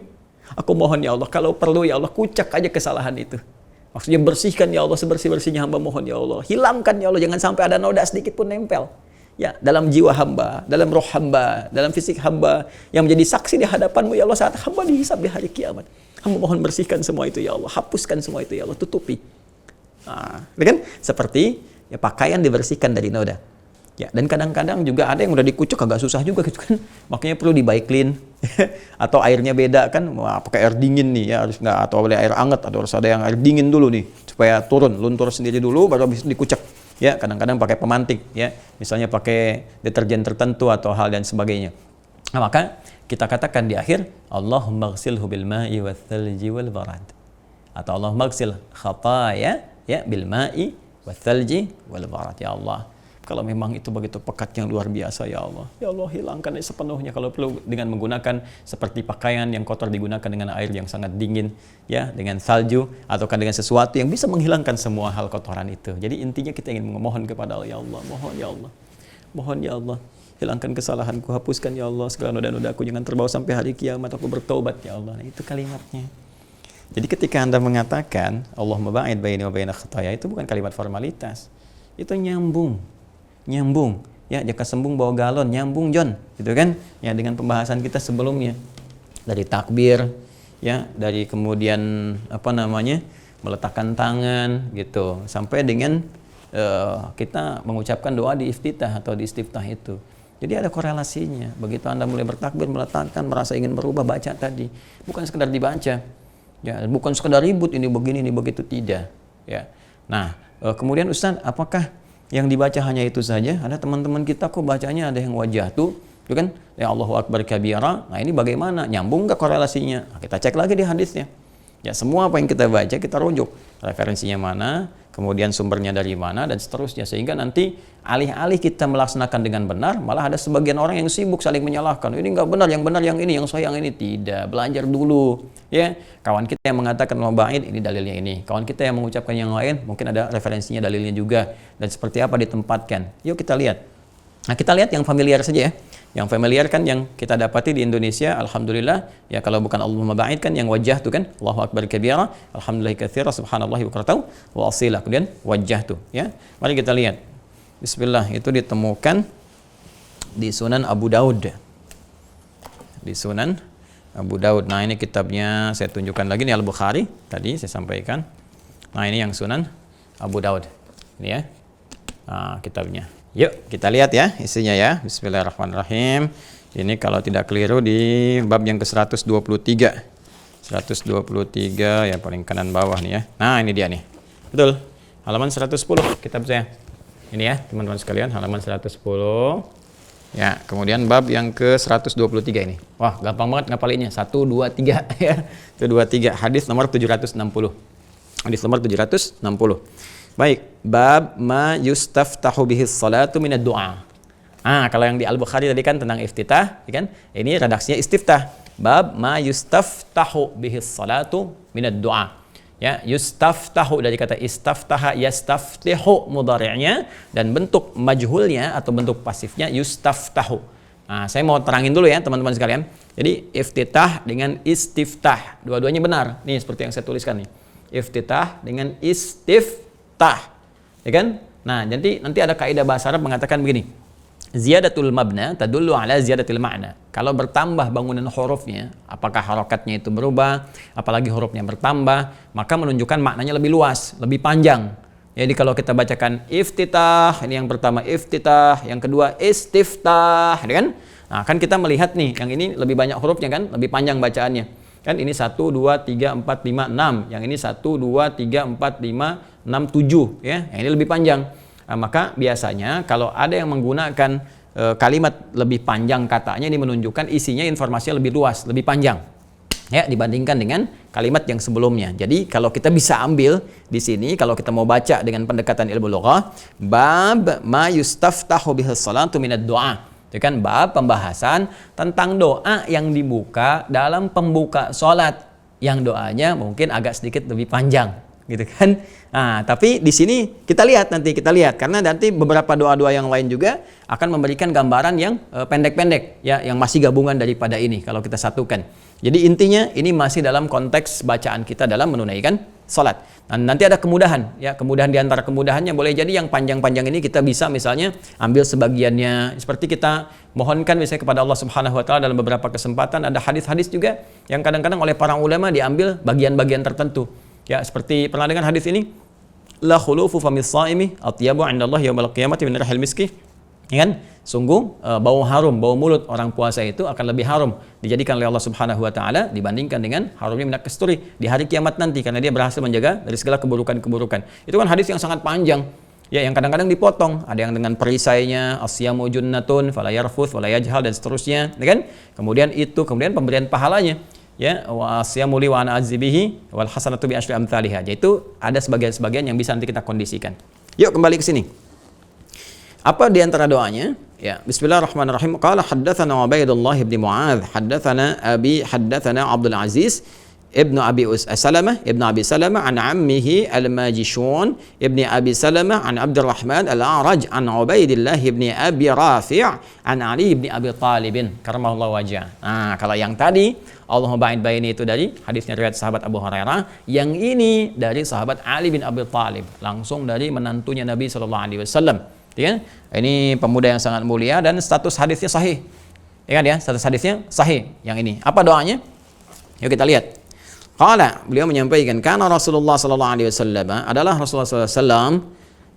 Aku mohon ya Allah, kalau perlu ya Allah, kucek aja kesalahan itu. Maksudnya bersihkan ya Allah sebersih-bersihnya hamba mohon ya Allah. Hilangkan ya Allah, jangan sampai ada noda sedikit pun nempel. Ya, dalam jiwa hamba, dalam roh hamba, dalam fisik hamba yang menjadi saksi di hadapan-Mu ya Allah saat hamba dihisab di hari kiamat. Hamba mohon bersihkan semua itu ya Allah, hapuskan semua itu ya Allah, tutupi. Nah, kan seperti ya pakaian dibersihkan dari noda. Ya, dan kadang-kadang juga ada yang udah dikucek agak susah juga gitu kan. Makanya perlu dibaiklin atau airnya beda kan. Wah, pakai air dingin nih ya, harus nggak, atau boleh air hangat, atau harus ada yang air dingin dulu nih supaya turun, luntur sendiri dulu baru bisa dikucek. Ya, kadang-kadang pakai pemantik ya. Misalnya pakai deterjen tertentu atau hal dan sebagainya. Nah, maka kita katakan di akhir Allahumma ghsilhu bil ma'i wath thalji wal barad. Atau Allahumma ghsil khataaya ya bil ma'i wath thalji wal barad. Ya Allah, kalau memang itu begitu pekat yang luar biasa ya Allah. Ya Allah, hilangkan sepenuhnya, kalau perlu dengan menggunakan seperti pakaian yang kotor digunakan dengan air yang sangat dingin ya, dengan salju ataukah dengan sesuatu yang bisa menghilangkan semua hal kotoran itu. Jadi intinya kita ingin memohon kepada Allah, ya Allah, mohon ya Allah. Mohon ya Allah, hilangkan kesalahanku, hapuskan ya Allah segala noda-nodaku, jangan terbawa sampai hari kiamat, aku bertaubat ya Allah. Nah, itu kalimatnya. Jadi ketika Anda mengatakan Allahumma ba'id baini wa baina khataaya, itu bukan kalimat formalitas. Itu nyambung ya, jaka sembung bawa galon, nyambung John gitu kan ya dengan pembahasan kita sebelumnya, dari takbir ya, dari kemudian meletakkan tangan gitu sampai dengan kita mengucapkan doa di iftitah atau di istiftah itu. Jadi ada korelasinya. Begitu Anda mulai bertakbir, meletakkan, merasa ingin berubah, baca tadi, bukan sekedar dibaca ya, bukan sekedar ribut ini begini ini begitu, tidak ya. Nah, kemudian Ustaz, apakah yang dibaca hanya itu saja? Ada teman-teman kita kok bacanya ada yang wajah tuh, itu kan ya Allahu Akbar kabira. Nah, ini bagaimana? Nyambung nggak korelasinya? Nah, kita cek lagi di hadisnya. Ya, semua apa yang kita baca kita rujuk. Referensinya mana, kemudian sumbernya dari mana, dan seterusnya. Sehingga nanti alih-alih kita melaksanakan dengan benar, malah ada sebagian orang yang sibuk saling menyalahkan. Ini nggak benar yang ini, yang sahih yang ini. Tidak, belajar dulu. Ya, kawan kita yang mengatakan muba'id, ini dalilnya ini. Kawan kita yang mengucapkan yang lain, mungkin ada referensinya, dalilnya juga. Dan seperti apa ditempatkan. Yuk kita lihat. Nah, kita lihat yang familiar saja ya. Yang familiar kan yang kita dapati di Indonesia, alhamdulillah, ya kalau bukan Allahumma ba'id kan yang wajah tuh kan, Allahu akbar kabira, alhamdulillah katsira, subhanallahi bukratan wa asila. Kemudian wajah tuh, ya. Mari kita lihat. Bismillah, itu ditemukan di Sunan Abu Daud. Di Sunan Abu Daud. Nah, ini kitabnya saya tunjukkan lagi nih, Al-Bukhari tadi saya sampaikan. Nah, ini yang Sunan Abu Daud. Ini ya. Nah, kitabnya. Yuk kita lihat ya isinya ya. Bismillahirrahmanirrahim. Ini kalau tidak keliru di bab yang ke-123. 123 ya, paling kanan bawah nih ya. Nah, ini dia nih. Betul. Halaman 110 kitab saya. Ini ya, teman-teman sekalian, halaman 110. Ya, kemudian bab yang ke-123 ini. Wah, gampang banget ngapalinnya. 1 2 3 ya. 1 2 3 hadis nomor 760. Hadis nomor 760. Baik, bab ma yustaftahu bihis salatu minad du'a. Kalau yang di Al-Bukhari tadi kan tentang iftitah, ya kan? Ini redaksinya istiftah. Bab ma yustaftahu bihis salatu minad du'a. Ya, yustaftahu dari kata istaftaha yastaftihu mudhari'nya, dan bentuk majhulnya atau bentuk pasifnya yustaftahu. Saya mau terangin dulu ya teman-teman sekalian. Jadi iftitah dengan istiftah, dua-duanya benar. Nih seperti yang saya tuliskan nih. Iftitah dengan istiftah. Ya kan? Nah, nanti ada kaidah bahasa Arab mengatakan begini. Ziyadatul mabna tadullu ala ziyadatil ma'na. Kalau bertambah bangunan hurufnya, apakah harokatnya itu berubah, apalagi hurufnya bertambah, maka menunjukkan maknanya lebih luas, lebih panjang. Jadi kalau kita bacakan iftitah, ini yang pertama iftitah, yang kedua istiftah, ya kan? Nah, kan kita melihat nih, yang ini lebih banyak hurufnya kan, lebih panjang bacaannya. Kan ini 1 2 3 4 5 6, yang ini 1 2 3 4 5 6 7 ya. Yang ini lebih panjang. Nah, maka biasanya kalau ada yang menggunakan kalimat lebih panjang katanya, ini menunjukkan isinya informasinya lebih luas, lebih panjang. Ya, dibandingkan dengan kalimat yang sebelumnya. Jadi kalau kita bisa ambil di sini, kalau kita mau baca dengan pendekatan ilmu lughah, bab ma yustaftahu bihis salatu minad du'a. Itu kan bab pembahasan tentang doa yang dibuka dalam pembuka sholat, yang doanya mungkin agak sedikit lebih panjang, gitu kan? Nah, tapi di sini kita lihat karena nanti beberapa doa-doa yang lain juga akan memberikan gambaran yang pendek-pendek, ya, yang masih gabungan daripada ini kalau kita satukan. Jadi intinya ini masih dalam konteks bacaan kita dalam menunaikan sholat. Dan nanti ada kemudahan, ya, kemudahan diantara kemudahannya boleh jadi yang panjang-panjang ini kita bisa misalnya ambil sebagiannya, seperti kita mohonkan misalnya kepada Allah Subhanahu Wa Taala dalam beberapa kesempatan. Ada hadis-hadis juga yang kadang-kadang oleh para ulama diambil bagian-bagian tertentu, ya, seperti pernah dengar hadis ini, la khulufu famis shaimi atyabu 'inda Allah yaumil qiyamati min rihil miski. Ya kan? Sungguh bau harum, bau mulut orang puasa itu akan lebih harum dijadikan oleh Allah Subhanahu Wa Taala dibandingkan dengan harumnya minyak kasturi di hari kiamat nanti, karena dia berhasil menjaga dari segala keburukan-keburukan. Itu kan hadis yang sangat panjang, ya, yang kadang-kadang dipotong. Ada yang dengan perisainya asyamu junnatun fala yarfuth fala yajhal dan seterusnya, ya kan? Kemudian pemberian pahalanya, ya, wa asyamu li wa ana azibihi wal hasanatu bi asyri amsalihha. Yaitu ada sebagian-sebagian yang bisa nanti kita kondisikan. Yuk kembali ke sini. Apa di antara doanya? Ya, bismillahirrahmanirrahim. Qala haddatsana Ubaidullah bin Muadz, haddatsana Abdul Aziz ibnu Abi Salamah ibnu Abi Salamah an ammihi al-Majishun ibni Abi Salamah an Abdurrahman al-A'raj an Ubaidillah ibni Abi Rafi' an Ali ibni Abi Talib karamallahu wajhah. Nah, kalau yang tadi Allahumma ba'id baini itu dari hadisnya riwayat sahabat Abu Hurairah, yang ini dari sahabat Ali bin Abi Talib, langsung dari menantunya Nabi sallallahu alaihi wasallam. Ya, ini pemuda yang sangat mulia dan status hadisnya sahih. Ya kan ya, status hadisnya sahih yang ini. Apa doanya? Yuk kita lihat. Qala, beliau menyampaikan, kana Rasulullah sallallahu alaihi wasallam, adalah Rasulullah sallallahu alaihi wasallam,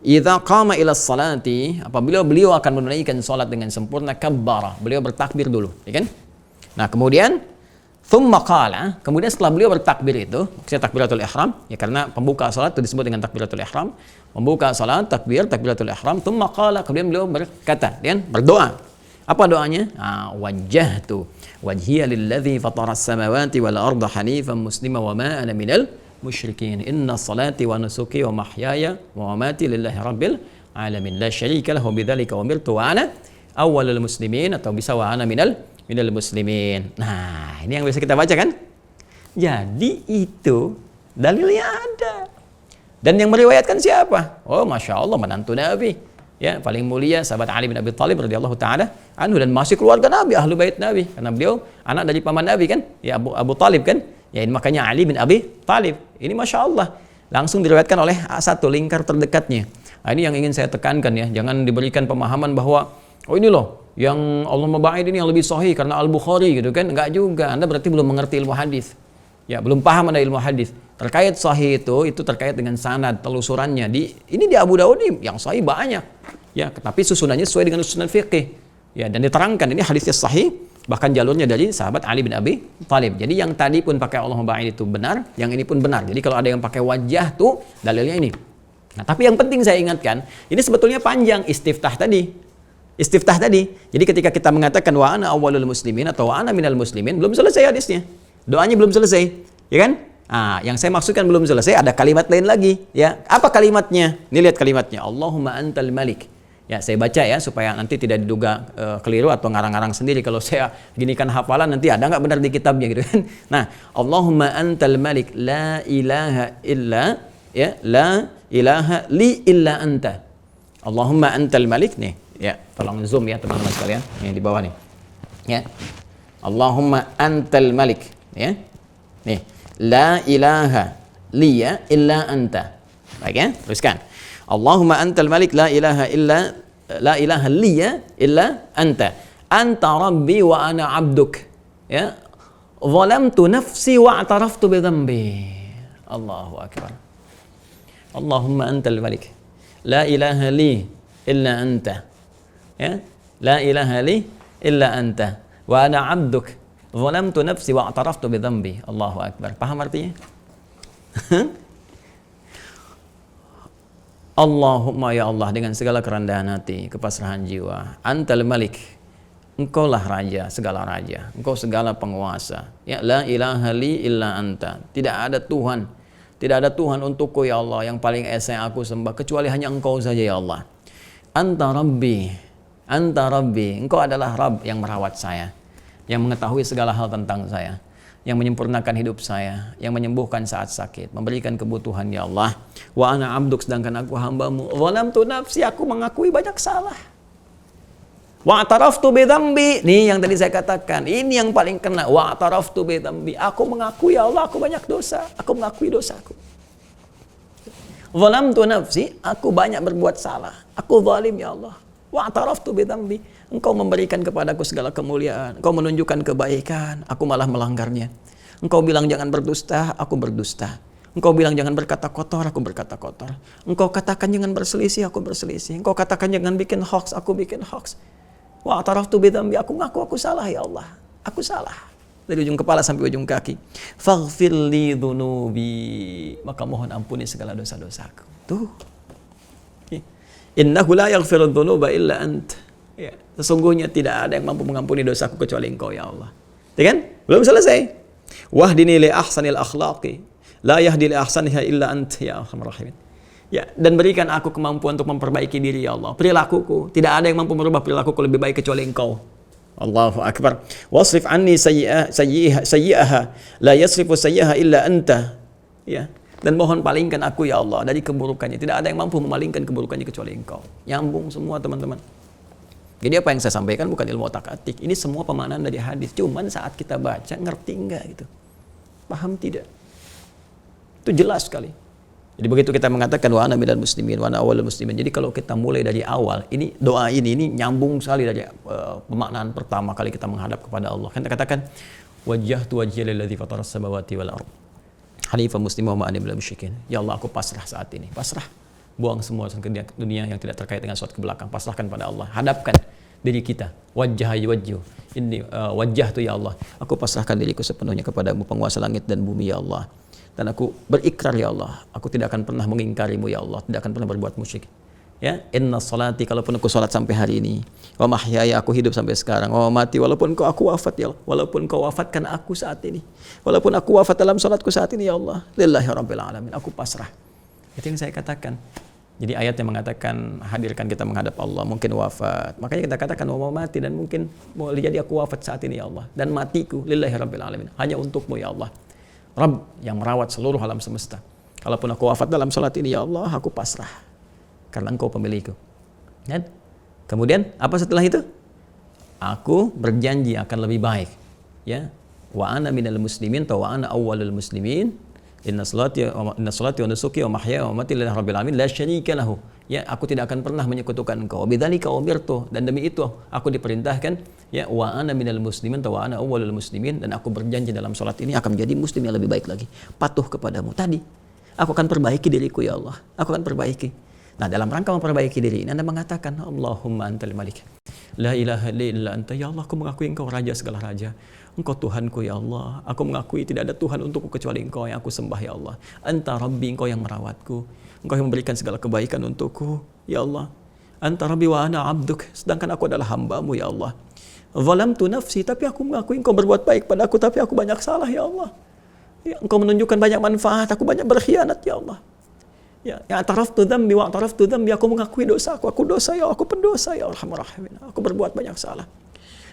idza qama ila salati, apabila beliau akan menunaikan salat dengan sempurna, kabbara, beliau bertakbir dulu, ya kan? Nah, kemudian thumma qala, kemudian setelah beliau bertakbir itu, maksudnya takbiratul ihram, ya, karena pembuka salat itu disebut dengan takbiratul ihram. Membuka salat takbiratul ihram, thumma qala, kemudian beliau berkata, dan berdoa. Apa doanya? Wajjahtu wajhiya lilladzi fataras samawati wal arda hanifan muslima wa ma ana minal musyrikin. Inna salati wa nusuki wa mahyaya wa mamati lillahi rabbil alamin. La syarika lahu bidzalika umirtu wa ana awwalul muslimin, atau bisa wa ana minal muslimin. Nah, ini yang bisa kita baca kan? Jadi itu dalilnya ada. Dan yang meriwayatkan siapa? Oh, Masya Allah, menantu Nabi. Ya, paling mulia sahabat Ali bin Abi Thalib radhiyallahu taala anhu, dan masih keluarga Nabi, ahlu bait Nabi, karena beliau anak dari paman Nabi kan, ya Abu Thalib kan. Ya, ini makanya Ali bin Abi Thalib. Ini Masya Allah langsung diriwayatkan oleh satu lingkar terdekatnya. Nah, ini yang ingin saya tekankan ya, jangan diberikan pemahaman bahwa oh ini loh yang Allah maba'id ini yang lebih sahih karena Al-Bukhari gitu kan. Enggak juga. Anda berarti belum mengerti ilmu hadis. Ya, belum paham ada ilmu hadis. Terkait sahih itu terkait dengan sanad, telusurannya. Ini di Abu Daud ini yang sahih banyak. Ya, tapi susunannya sesuai dengan susunan fiqih. Ya, dan diterangkan ini hadisnya sahih, bahkan jalurnya dari sahabat Ali bin Abi Thalib. Jadi yang tadi pun pakai Allah maba'id itu benar, yang ini pun benar. Jadi kalau ada yang pakai wajah tuh dalilnya ini. Nah, tapi yang penting saya ingatkan, ini sebetulnya panjang istiftah tadi. Jadi ketika kita mengatakan wa ana awwalul muslimin atau wa ana minal muslimin, belum selesai hadisnya. Doanya belum selesai, ya kan? Yang saya maksudkan belum selesai, ada kalimat lain lagi, ya. Apa kalimatnya? Ini lihat kalimatnya. Allahumma antal malik. Ya, saya baca ya supaya nanti tidak diduga keliru atau ngarang-ngarang sendiri. Kalau saya ginikan hafalan nanti ada nggak benar di kitabnya gitu kan. Nah, Allahumma antal malik la ilaha illa, ya, la ilaha li illa anta. Allahumma antal malik nih. Ya, tolong zoom ya teman-teman sekalian. Yang di bawah nih. Ya. Allahumma antal malik, ya. Nih, la ilaha liya illa anta. Baik ya, teruskan. Allahumma antal malik la ilaha liya illa anta. Anta rabbi wa ana abduk. Ya. Zalamtu nafsi wa i'taraftu bi dhanbi. Allahu akbar. Allahumma antal malik la ilaha li illa anta. Ya, la ilaha li illa anta wa ana 'abduk zalamtu nafsi wa i'taraftu bi dhanbi. Allahu akbar. Paham artinya? Allahumma, ya Allah, dengan segala kerendahan hati, kepasrahan jiwa, antal malik, engkaulah raja, segala raja, engkau segala penguasa. Ya, la ilaha li illa anta. Tidak ada Tuhan untukku ya Allah yang paling esa yang aku sembah kecuali hanya engkau saja ya Allah. Anta Rabbi, engkau adalah Rabb yang merawat saya, yang mengetahui segala hal tentang saya, yang menyempurnakan hidup saya, yang menyembuhkan saat sakit, memberikan kebutuhan ya Allah. Wa ana abduk, sedangkan aku hambamu. Zalamtu nafsi, aku mengakui banyak salah. Wa ataraftu bi dhanbi, nih yang tadi saya katakan, ini yang paling kena. Wa ataraftu bi dhanbi, aku mengakui ya Allah, aku banyak dosa, aku mengakui dosaku. Zalamtu nafsi, aku banyak berbuat salah, aku zalim ya Allah. Wa ataraftu bi dhanbi, engkau memberikan kepadaku segala kemuliaan, engkau menunjukkan kebaikan, aku malah melanggarnya. Engkau bilang jangan berdusta, aku berdusta. Engkau bilang jangan berkata kotor, aku berkata kotor. Engkau katakan jangan berselisih, aku berselisih. Engkau katakan jangan bikin hoax, aku bikin hoax. Wa ataraftu bi dhanbi, aku ngaku aku salah ya Allah. Aku salah. Dari ujung kepala sampai ujung kaki. Faghfir li dhunubi, maka mohon ampuni segala dosa-dosaku. Tuh. Innahu la yaghfiru dzunuba illa ant. Ya, sesungguhnya tidak ada yang mampu mengampuni dosaku kecuali engkau ya Allah. Ya kan? Belum selesai. Wahdini li ahsanil akhlaqi la yahdi li ahsaniha illa ant ya arhamar rahimin. Ya, dan berikan aku kemampuan untuk memperbaiki diri ya Allah. Perilakuku, tidak ada yang mampu merubah perilakuku lebih baik kecuali engkau. Allahu akbar. Wasrif anni sayyi'aha la yasrifu sayyi'aha illa anta. Ya. Dan mohon palingkan aku ya Allah dari keburukannya. Tidak ada yang mampu memalingkan keburukannya kecuali engkau. Nyambung semua teman-teman. Jadi apa yang saya sampaikan bukan ilmu otak-atik. Ini semua pemaknaan dari hadis. Cuman saat kita baca, ngerti enggak gitu? Paham tidak? Itu jelas sekali. Jadi begitu kita mengatakan wa ana minal muslimin wa ana awwalul muslimin. Jadi kalau kita mulai dari awal, ini doa ini nyambung sekali dari pemaknaan pertama kali kita menghadap kepada Allah. Kan kita katakan wajjahtu wajhiya lilladzi fataras samawati wal ardh hanifan musliman wa ma ana minal musyrikin. Ya Allah, aku pasrah saat ini. Pasrah. Buang semua ke dunia yang tidak terkait dengan sesuatu ke belakang. Pasrahkan pada Allah. Hadapkan diri kita. Wajjah yuwajju. Ini wajjah tu ya Allah. Aku pasrahkan diriku sepenuhnya kepadamu, penguasa langit dan bumi ya Allah. Dan aku berikrar ya Allah, aku tidak akan pernah mengingkarimu ya Allah, tidak akan pernah berbuat musyrik. Ya, inna salati, kalaupun aku salat sampai hari ini, wa mahyaya, aku hidup sampai sekarang, wa mati, walaupun aku wafat ya Allah, walaupun kau wafatkan aku saat ini, walaupun aku wafat dalam salatku saat ini ya Allah, lillahi rabbil alamin, aku pasrah. Itu yang saya katakan. Jadi ayat yang mengatakan hadirkan kita menghadap Allah, mungkin wafat. Makanya kita katakan mau mati, dan mungkin mau jadi aku wafat saat ini ya Allah, dan matiku lillahi rabbil alamin, hanya untukmu ya Allah. Rabb yang merawat seluruh alam semesta. Kalaupun aku wafat dalam salat ini ya Allah, aku pasrah. Karena engkau pemilikku. Dan kemudian apa setelah itu? Aku berjanji akan lebih baik. Ya, wa ana minal muslimin, wa ana awwalul muslimin. Inna salati wa nusuki wa mahyaya wa mamati lillahi rabbil alamin la syarika lahu. Ya, aku tidak akan pernah menyekutukan engkau. Bidzalika umirtu, dan demi itu aku diperintahkan. Ya, wa ana minal muslimin, wa ana awwalul muslimin, dan aku berjanji dalam salat ini akan menjadi muslim yang lebih baik lagi. Patuh kepadamu. Tadi aku akan perbaiki diriku ya Allah. Aku akan perbaiki. Nah, dalam rangka memperbaiki diri ini, Anda mengatakan, Allahumma antal malik, la ilaha illa anta, ya Allah, aku mengakui engkau raja segala raja, engkau Tuhanku ya Allah, aku mengakui tidak ada Tuhan untukku kecuali engkau yang aku sembah ya Allah, anta rabbi, engkau yang merawatku, engkau yang memberikan segala kebaikan untukku ya Allah, anta rabbi wa ana abduk, sedangkan aku adalah hambamu ya Allah, zalamtu nafsi, tapi aku mengakui engkau berbuat baik padaku, tapi aku banyak salah ya Allah, ya, engkau menunjukkan banyak manfaat, aku banyak berkhianat ya Allah. Ya, i'taraftu dzambi wa i'taraftu dzambi, aku mengakui dosaku, aku dosa ya, aku pendosa ya Arhamar Rahimin, aku berbuat banyak salah.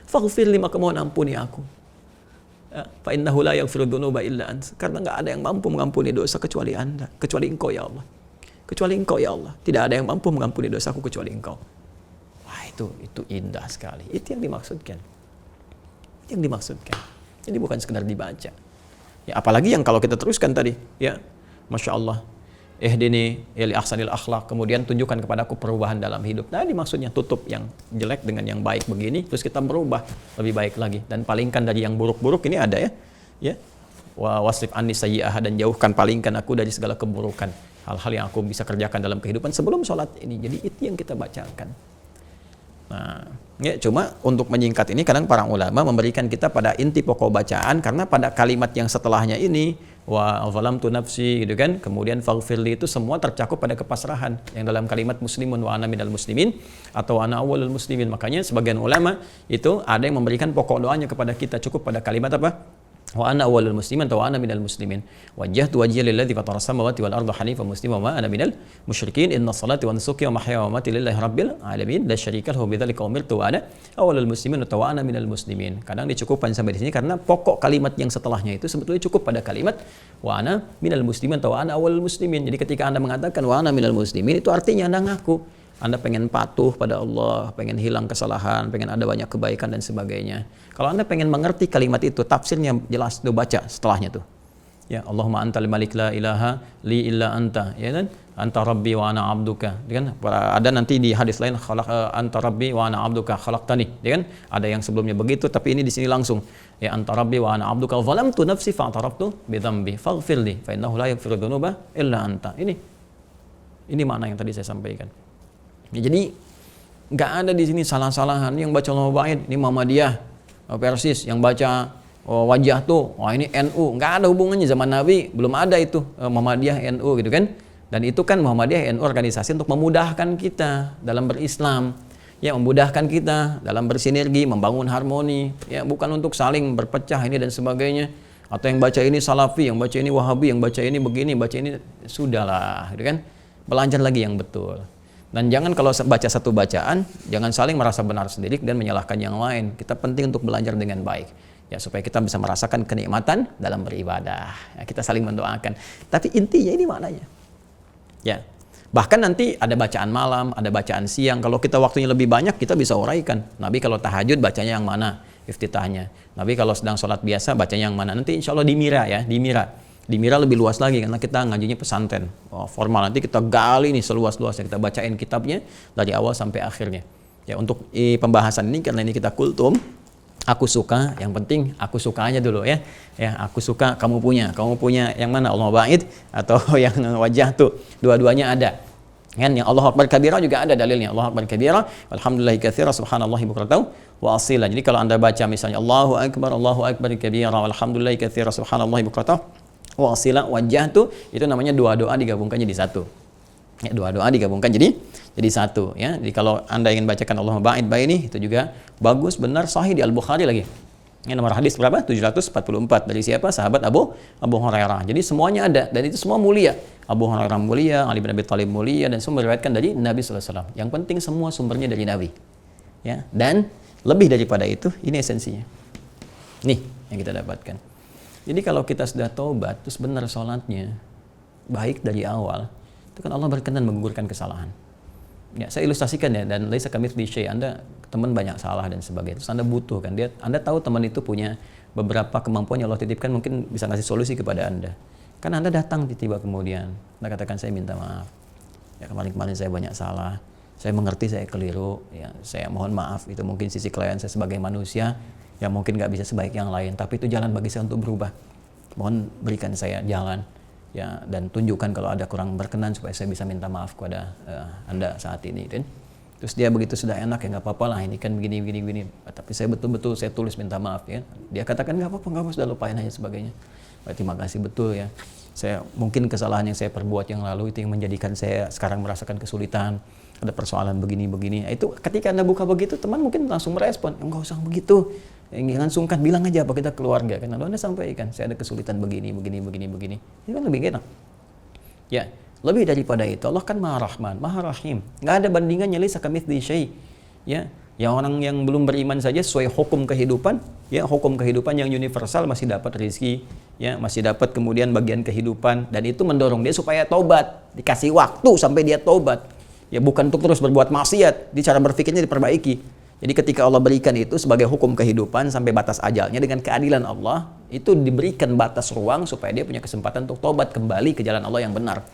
Faghfir li, maka mohon ampuni aku. Ya, fa innahu la yaghfiru dzunuba illa ant, karena enggak ada yang mampu mengampuni dosa kecuali Anda, kecuali Engkau ya Allah. Kecuali Engkau ya Allah. Tidak ada yang mampu mengampuni dosaku kecuali Engkau. Wah, itu indah sekali. Itu yang dimaksudkan. Yang dimaksudkan. Jadi bukan sekedar dibaca. Ya, apalagi yang kalau kita teruskan tadi, ya, Masya Allah. Ihdini li ahsanil akhlaq, kemudian tunjukkan kepadaku perubahan dalam hidup. Nah, ini maksudnya tutup yang jelek dengan yang baik begini, terus kita berubah lebih baik lagi, dan palingkan dari yang buruk-buruk. Ini ada ya wa wasrif anni sayyi'ah, dan jauhkan, palingkan aku dari segala keburukan, hal-hal yang aku bisa kerjakan dalam kehidupan sebelum sholat ini. Jadi itu yang kita bacakan. Nah, ya, cuma untuk menyingkat ini, kadang para ulama memberikan kita pada inti pokok bacaan, karena pada kalimat yang setelahnya ini, wa zalamtu nafsi, gitu kan, kemudian faghfirli, itu semua tercakup pada kepasrahan yang dalam kalimat muslimun wa ana minal muslimin atau ana awwalul muslimin. Makanya sebagian ulama itu ada yang memberikan pokok doanya kepada kita, cukup pada kalimat apa? Wa ana awwalul muslimin wa ana minal muslimin, wajjahtu wajhiya lilladzi fatara samawati wal arda hanifan musliman wa ma ana minal musyrikin, inna salati wa nusuki wa mahyaya wa mamati lillahi rabbil alamin la syarika lahu bidzalika umirtu wa ana awwalul muslimin wa ana minal muslimin. Kadang dicukupkan sampai di sini karena pokok kalimat yang setelahnya itu sebetulnya cukup pada kalimat wa ana minal muslimin wa ana awwalul muslimin. Jadi ketika Anda mengatakan wa ana minal muslimin, itu artinya Anda ngaku Anda pengen patuh pada Allah, pengen hilang kesalahan, pengen ada banyak kebaikan dan sebagainya. Kalau Anda pengen mengerti kalimat itu, tafsirnya jelas, tuh baca setelahnya tuh. Ya, Allahumma antal malik la ilaha li illa anta, ya kan? Anta rabbi wa ana abduka, ya kan? Ada nanti di hadis lain anta rabbi wa ana abduka khalaqtani, ya kan? Ada yang sebelumnya begitu, tapi ini di sini langsung. Ya, anta rabbi wa ana abduka zalamtu nafsi fa'taraftu bi dzambi faghfirli fa innahu la yaghfiru dzunuba illa anta. Ini makna yang tadi saya sampaikan. Ya, jadi nggak ada di sini salah-salahan. Yang baca Muhammadiyah ini Muhammadiyah, Persis, yang baca Wajah tuh, wah ini NU, nggak ada hubungannya. Zaman Nabi belum ada itu Muhammadiyah NU gitu kan. Dan itu kan Muhammadiyah NU organisasi untuk memudahkan kita dalam berislam, ya, memudahkan kita dalam bersinergi, membangun harmoni, ya, bukan untuk saling berpecah ini dan sebagainya. Atau yang baca ini Salafi, yang baca ini Wahabi, yang baca ini begini, baca ini, sudahlah gitu kan. Belajar lagi yang betul. Dan jangan kalau baca satu bacaan, jangan saling merasa benar sendiri dan menyalahkan yang lain. Kita penting untuk belajar dengan baik, ya, supaya kita bisa merasakan kenikmatan dalam beribadah. Ya, kita saling mendoakan. Tapi intinya ini maknanya. Ya, bahkan nanti ada bacaan malam, ada bacaan siang. Kalau kita waktunya lebih banyak, kita bisa uraikan. Nabi kalau tahajud bacanya yang mana? Iftitahnya. Nabi kalau sedang sholat biasa bacanya yang mana? Nanti insya Allah dimira ya, dimira lebih luas lagi karena kita ngajinya pesantren formal. Nanti kita gali nih seluas-luasnya, kita bacain kitabnya dari awal sampai akhirnya. Ya, untuk pembahasan ini karena ini kita kultum, aku suka, yang penting aku suka aja dulu ya. Ya, aku suka, kamu punya yang mana? Allah ba'id atau yang wajah tuh, dua-duanya ada. Kan yang Allah Akbar kabira juga ada dalilnya. Allah Akbar kabira, walhamdulillahi katsira, subhanallahi bukratan wa asila. Jadi kalau Anda baca misalnya Allahu Akbar kabira, walhamdulillahi katsira, subhanallahi bukratan wa asila, wajah tuh, itu namanya dua doa digabungkannya di satu. Ya, doa-doa digabungkan jadi satu ya. Jadi kalau Anda ingin bacakan Allahumma ba'id baini, itu juga bagus, benar, sahih di Al-Bukhari lagi. Ini nomor hadis berapa? 744. Dari siapa? Sahabat Abu Hurairah. Jadi semuanya ada dan itu semua mulia. Abu Hurairah mulia, Ali bin Abi Thalib mulia, dan semua meriwayatkan dari Nabi sallallahu alaihi wasallam. Yang penting semua sumbernya dari Nabi. Ya, dan lebih daripada itu, ini esensinya. Nih yang kita dapatkan. Jadi kalau kita sudah taubat, terus benar sholatnya, baik dari awal, itu kan Allah berkenan menggugurkan kesalahan. Ya, saya ilustrasikan ya, dan laisa kamitslihi syai'. Anda teman banyak salah dan sebagainya. Terus Anda butuh kan, Anda tahu teman itu punya beberapa kemampuan yang Allah titipkan, mungkin bisa ngasih solusi kepada Anda. Kan Anda datang tiba-tiba kemudian, Anda katakan, saya minta maaf. Ya, kemarin saya banyak salah. Saya mengerti saya keliru. Ya, saya mohon maaf. Itu mungkin sisi klien saya sebagai manusia yang mungkin nggak bisa sebaik yang lain. Tapi itu jalan bagi saya untuk berubah. Mohon berikan saya jalan. Ya, dan tunjukkan kalau ada kurang berkenan supaya saya bisa minta maaf kepada Anda saat ini, kan? Terus dia begitu sudah enak, ya nggak apa-apa lah, ini kan begini, tapi saya betul-betul saya tulis minta maaf, ya. Dia katakan nggak apa-apa, sudah lupain aja sebagainya. Terima kasih betul ya. Saya mungkin kesalahan yang saya perbuat yang lalu itu yang menjadikan saya sekarang merasakan kesulitan, ada persoalan begini. Itu ketika Anda buka begitu, teman mungkin langsung merespon, nggak usah begitu. Jangan sungkan, bilang aja apa kita keluarga, kan? Lalu Anda sampaikan, saya ada kesulitan begini. Ini kan lebih enak. Ya, lebih daripada itu, Allah kan Maha Rahman, Maha Rahim. Nggak ada bandingannya, laisa kamitslihi syai'. Ya, yang orang yang belum beriman saja sesuai hukum kehidupan, ya, hukum kehidupan yang universal, masih dapat rezeki, ya, masih dapat kemudian bagian kehidupan, dan itu mendorong dia supaya taubat, dikasih waktu sampai dia taubat. Ya, bukan untuk terus berbuat maksiat, di cara berpikirnya diperbaiki. Jadi ketika Allah berikan itu sebagai hukum kehidupan sampai batas ajalnya, dengan keadilan Allah, itu diberikan batas ruang supaya dia punya kesempatan untuk tobat kembali ke jalan Allah yang benar.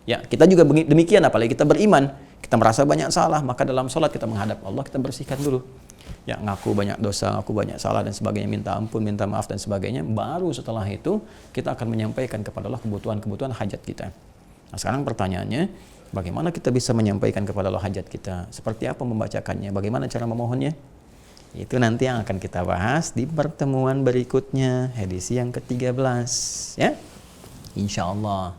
Ya, kita juga demikian, apalagi kita beriman, kita merasa banyak salah, maka dalam sholat kita menghadap Allah, kita bersihkan dulu. Ya, ngaku banyak dosa, ngaku banyak salah dan sebagainya, minta ampun, minta maaf dan sebagainya. Baru setelah itu kita akan menyampaikan kepada Allah kebutuhan hajat kita. Nah, sekarang pertanyaannya, bagaimana kita bisa menyampaikan kepada Allah hajat kita? Seperti apa membacakannya? Bagaimana cara memohonnya? Itu nanti yang akan kita bahas di pertemuan berikutnya, edisi yang ke-13, ya. Insya Allah.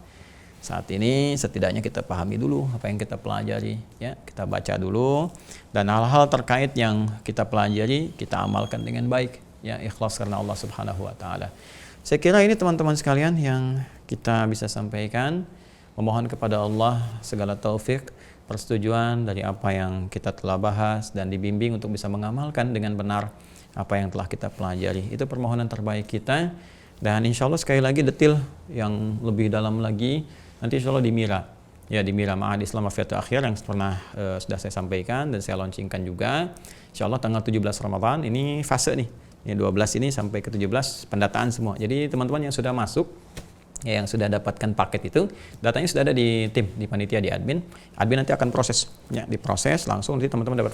Saat ini setidaknya kita pahami dulu apa yang kita pelajari, ya. Kita baca dulu, dan hal-hal terkait yang kita pelajari kita amalkan dengan baik, ya, ikhlas karena Allah Subhanahu wa taala. Saya kira ini teman-teman sekalian yang kita bisa sampaikan. Memohon kepada Allah segala taufik, persetujuan dari apa yang kita telah bahas, dan dibimbing untuk bisa mengamalkan dengan benar apa yang telah kita pelajari. Itu permohonan terbaik kita, dan insya Allah sekali lagi detil yang lebih dalam lagi nanti insya Allah di Mira, ya, di Mira Ma'had Islam Afiatul Akhir yang pernah sudah saya sampaikan dan saya launchingkan juga. Insya Allah tanggal 17 Ramadan ini fase nih, ini 12 ini sampai ke 17 pendataan semua. Jadi teman-teman yang sudah masuk, ya, yang sudah dapatkan paket itu, datanya sudah ada di tim, di panitia, di admin nanti akan proses, ya, diproses langsung, nanti teman-teman dapat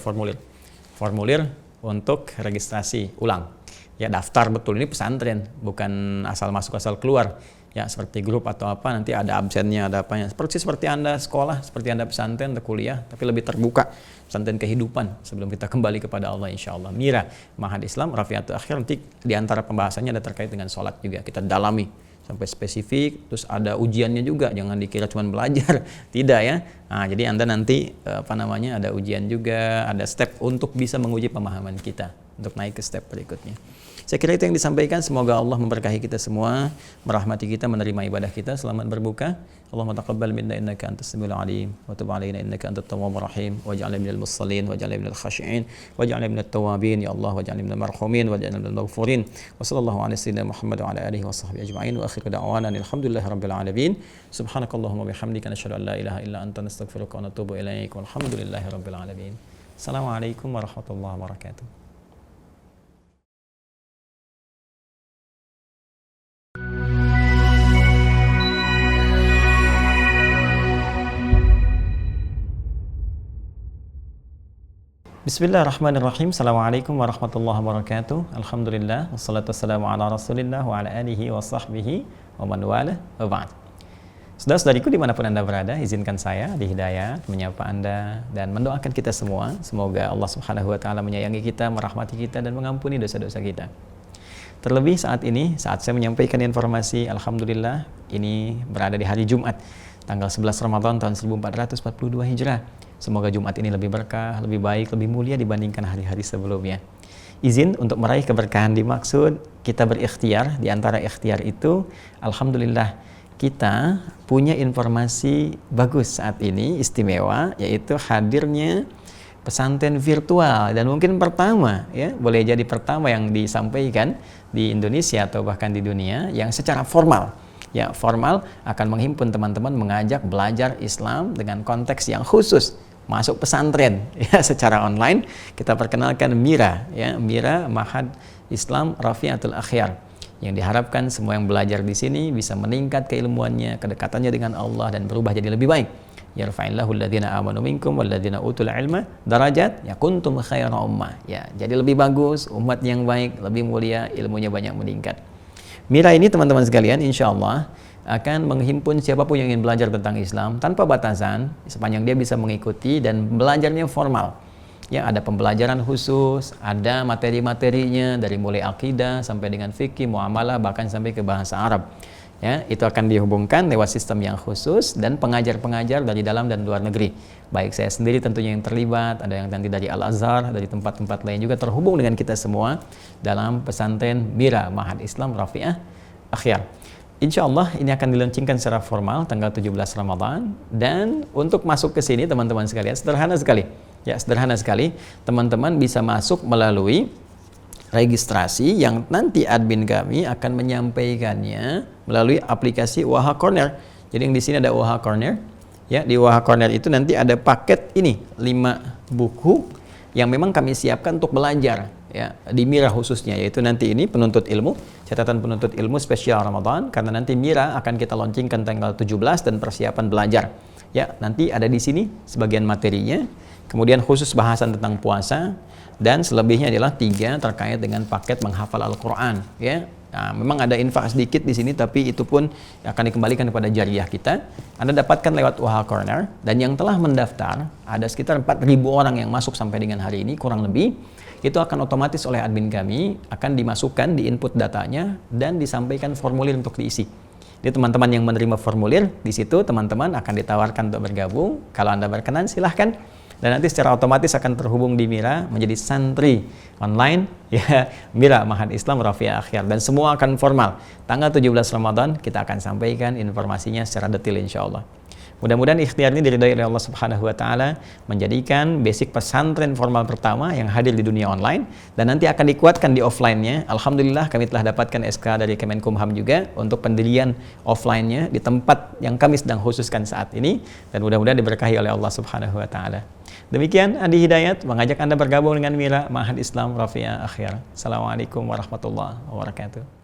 formulir untuk registrasi ulang, ya, daftar betul. Ini pesantren, bukan asal masuk asal keluar, ya, seperti grup atau apa, nanti ada absennya, ada apanya, seperti Anda sekolah, seperti Anda pesantren atau kuliah, tapi lebih terbuka, pesantren kehidupan sebelum kita kembali kepada Allah insya Allah. Mira Ma'had Islam Rafiatul Akhir, nanti diantara pembahasannya ada terkait dengan sholat juga, kita dalami sampai spesifik, terus ada ujiannya juga, jangan dikira cuma belajar, tidak, ya. Nah, jadi Anda nanti ada ujian juga, ada step untuk bisa menguji pemahaman kita untuk naik ke step berikutnya. Saya kira itu yang disampaikan. Semoga Allah memberkahi kita semua, merahmati kita, menerima ibadah kita. Selamat berbuka. Allahumma taqabbal minna innaka antas samiul alim wa tub alaina innaka antat tawwabur rahim waj'alna minal musallin waj'alna minal khashi'in waj'alna minat tawwabin ya Allah waj'alna minal marhumin waj'alna minal maghfurin. Wa sallallahu ala sayyidina Muhammad wa ala alihi wa sahbihi ajma'in wa akhiru da'wana alhamdulillahi rabbil alamin. Subhanakallahumma bihamdika nasyhadu an la ilaha illa anta nastaghfiruka wa natubu ilaik. Walhamdulillahi rabbil alamin. Assalamualaikum warahmatullahi wabarakatuh. Bismillahirrahmanirrahim. Assalamualaikum warahmatullahi wabarakatuh. Alhamdulillah, wassalatu wassalamu ala rasulillah wa ala alihi wa sahbihi wa man wala wa ba'd. Saudara-saudariku dimanapun Anda berada, izinkan saya di Hidayat menyapa Anda dan mendoakan kita semua. Semoga Allah Subhanahu wa ta'ala menyayangi kita, merahmati kita, dan mengampuni dosa-dosa kita. Terlebih saat ini, saat saya menyampaikan informasi, Alhamdulillah, ini berada di hari Jumat. tanggal 11 Ramadan tahun 1442 Hijrah. Semoga Jumat ini lebih berkah, lebih baik, lebih mulia dibandingkan hari-hari sebelumnya. Izin untuk meraih keberkahan dimaksud, kita berikhtiar. Di antara ikhtiar itu, alhamdulillah kita punya informasi bagus saat ini, istimewa, yaitu hadirnya pesantren virtual, dan mungkin pertama, ya, boleh jadi pertama yang disampaikan di Indonesia atau bahkan di dunia yang secara formal. Ya, formal akan menghimpun teman-teman mengajak belajar Islam dengan konteks yang khusus, masuk pesantren ya secara online. Kita perkenalkan Mira, ya, Mira Ma'had Islam Rafi'atul Akhyar, yang diharapkan semua yang belajar di sini bisa meningkat keilmuannya, kedekatannya dengan Allah, dan berubah jadi lebih baik. Yarfa'illahu alladhina amanu minkum walladhina utul ilma darajat ya kuntum khairan ummah. Ya, jadi lebih bagus, umat yang baik, lebih mulia, ilmunya banyak meningkat. Mira ini teman-teman sekalian insya Allah akan menghimpun siapapun yang ingin belajar tentang Islam tanpa batasan, sepanjang dia bisa mengikuti dan belajarnya formal. Ya, ada pembelajaran khusus, ada materi-materinya dari mulai akidah sampai dengan fikih, muamalah, bahkan sampai ke bahasa Arab. Ya, itu akan dihubungkan lewat sistem yang khusus dan pengajar-pengajar dari dalam dan luar negeri. Baik saya sendiri tentunya yang terlibat, ada yang nanti dari Al-Azhar, dari tempat-tempat lain juga terhubung dengan kita semua dalam pesantren Mira Ma'had Islam Rafi'ah Akhyar. Insya Allah ini akan dilaunchingkan secara formal tanggal 17 Ramadan, dan untuk masuk ke sini teman-teman sekalian sederhana sekali. Ya, sederhana sekali. Teman-teman bisa masuk melalui registrasi yang nanti admin kami akan menyampaikannya melalui aplikasi Waha Corner. Jadi yang di sini ada Waha Corner. Ya, di Waha Corner itu nanti ada paket ini 5 buku yang memang kami siapkan untuk belajar, ya, di Mira khususnya, yaitu nanti ini penuntut ilmu, catatan penuntut ilmu spesial Ramadan, karena nanti Mira akan kita launchingkan tanggal 17 dan persiapan belajar. Ya, nanti ada di sini sebagian materinya, kemudian khusus bahasan tentang puasa, dan selebihnya adalah 3 terkait dengan paket menghafal Al-Quran. Ya, nah, memang ada infak sedikit di sini, tapi itu pun akan dikembalikan kepada jariah kita. Anda dapatkan lewat Waha Corner, dan yang telah mendaftar ada sekitar 4.000 orang yang masuk sampai dengan hari ini kurang lebih. Itu akan otomatis oleh admin kami akan dimasukkan di input datanya dan disampaikan formulir untuk diisi. Jadi teman-teman yang menerima formulir di situ, teman-teman akan ditawarkan untuk bergabung. Kalau Anda berkenan silahkan. Dan nanti secara otomatis akan terhubung di Mira menjadi santri online ya Mira Ma'had Islam Rafi'ah Akhyar, dan semua akan formal. Tanggal 17 Ramadan kita akan sampaikan informasinya secara detail insya Allah. Mudah-mudahan ikhtiar ini diridhai oleh Allah Subhanahu wa taala, menjadikan basic pesantren formal pertama yang hadir di dunia online, dan nanti akan dikuatkan di offline-nya. Alhamdulillah kami telah dapatkan SK dari Kemenkumham juga untuk pendirian offline-nya di tempat yang kami sedang khususkan saat ini, dan mudah-mudahan diberkahi oleh Allah Subhanahu wa taala. Demikian Adi Hidayat mengajak Anda bergabung dengan Mira Ma'had Islam Rafi'ah Akhyar. Assalamualaikum warahmatullahi wabarakatuh.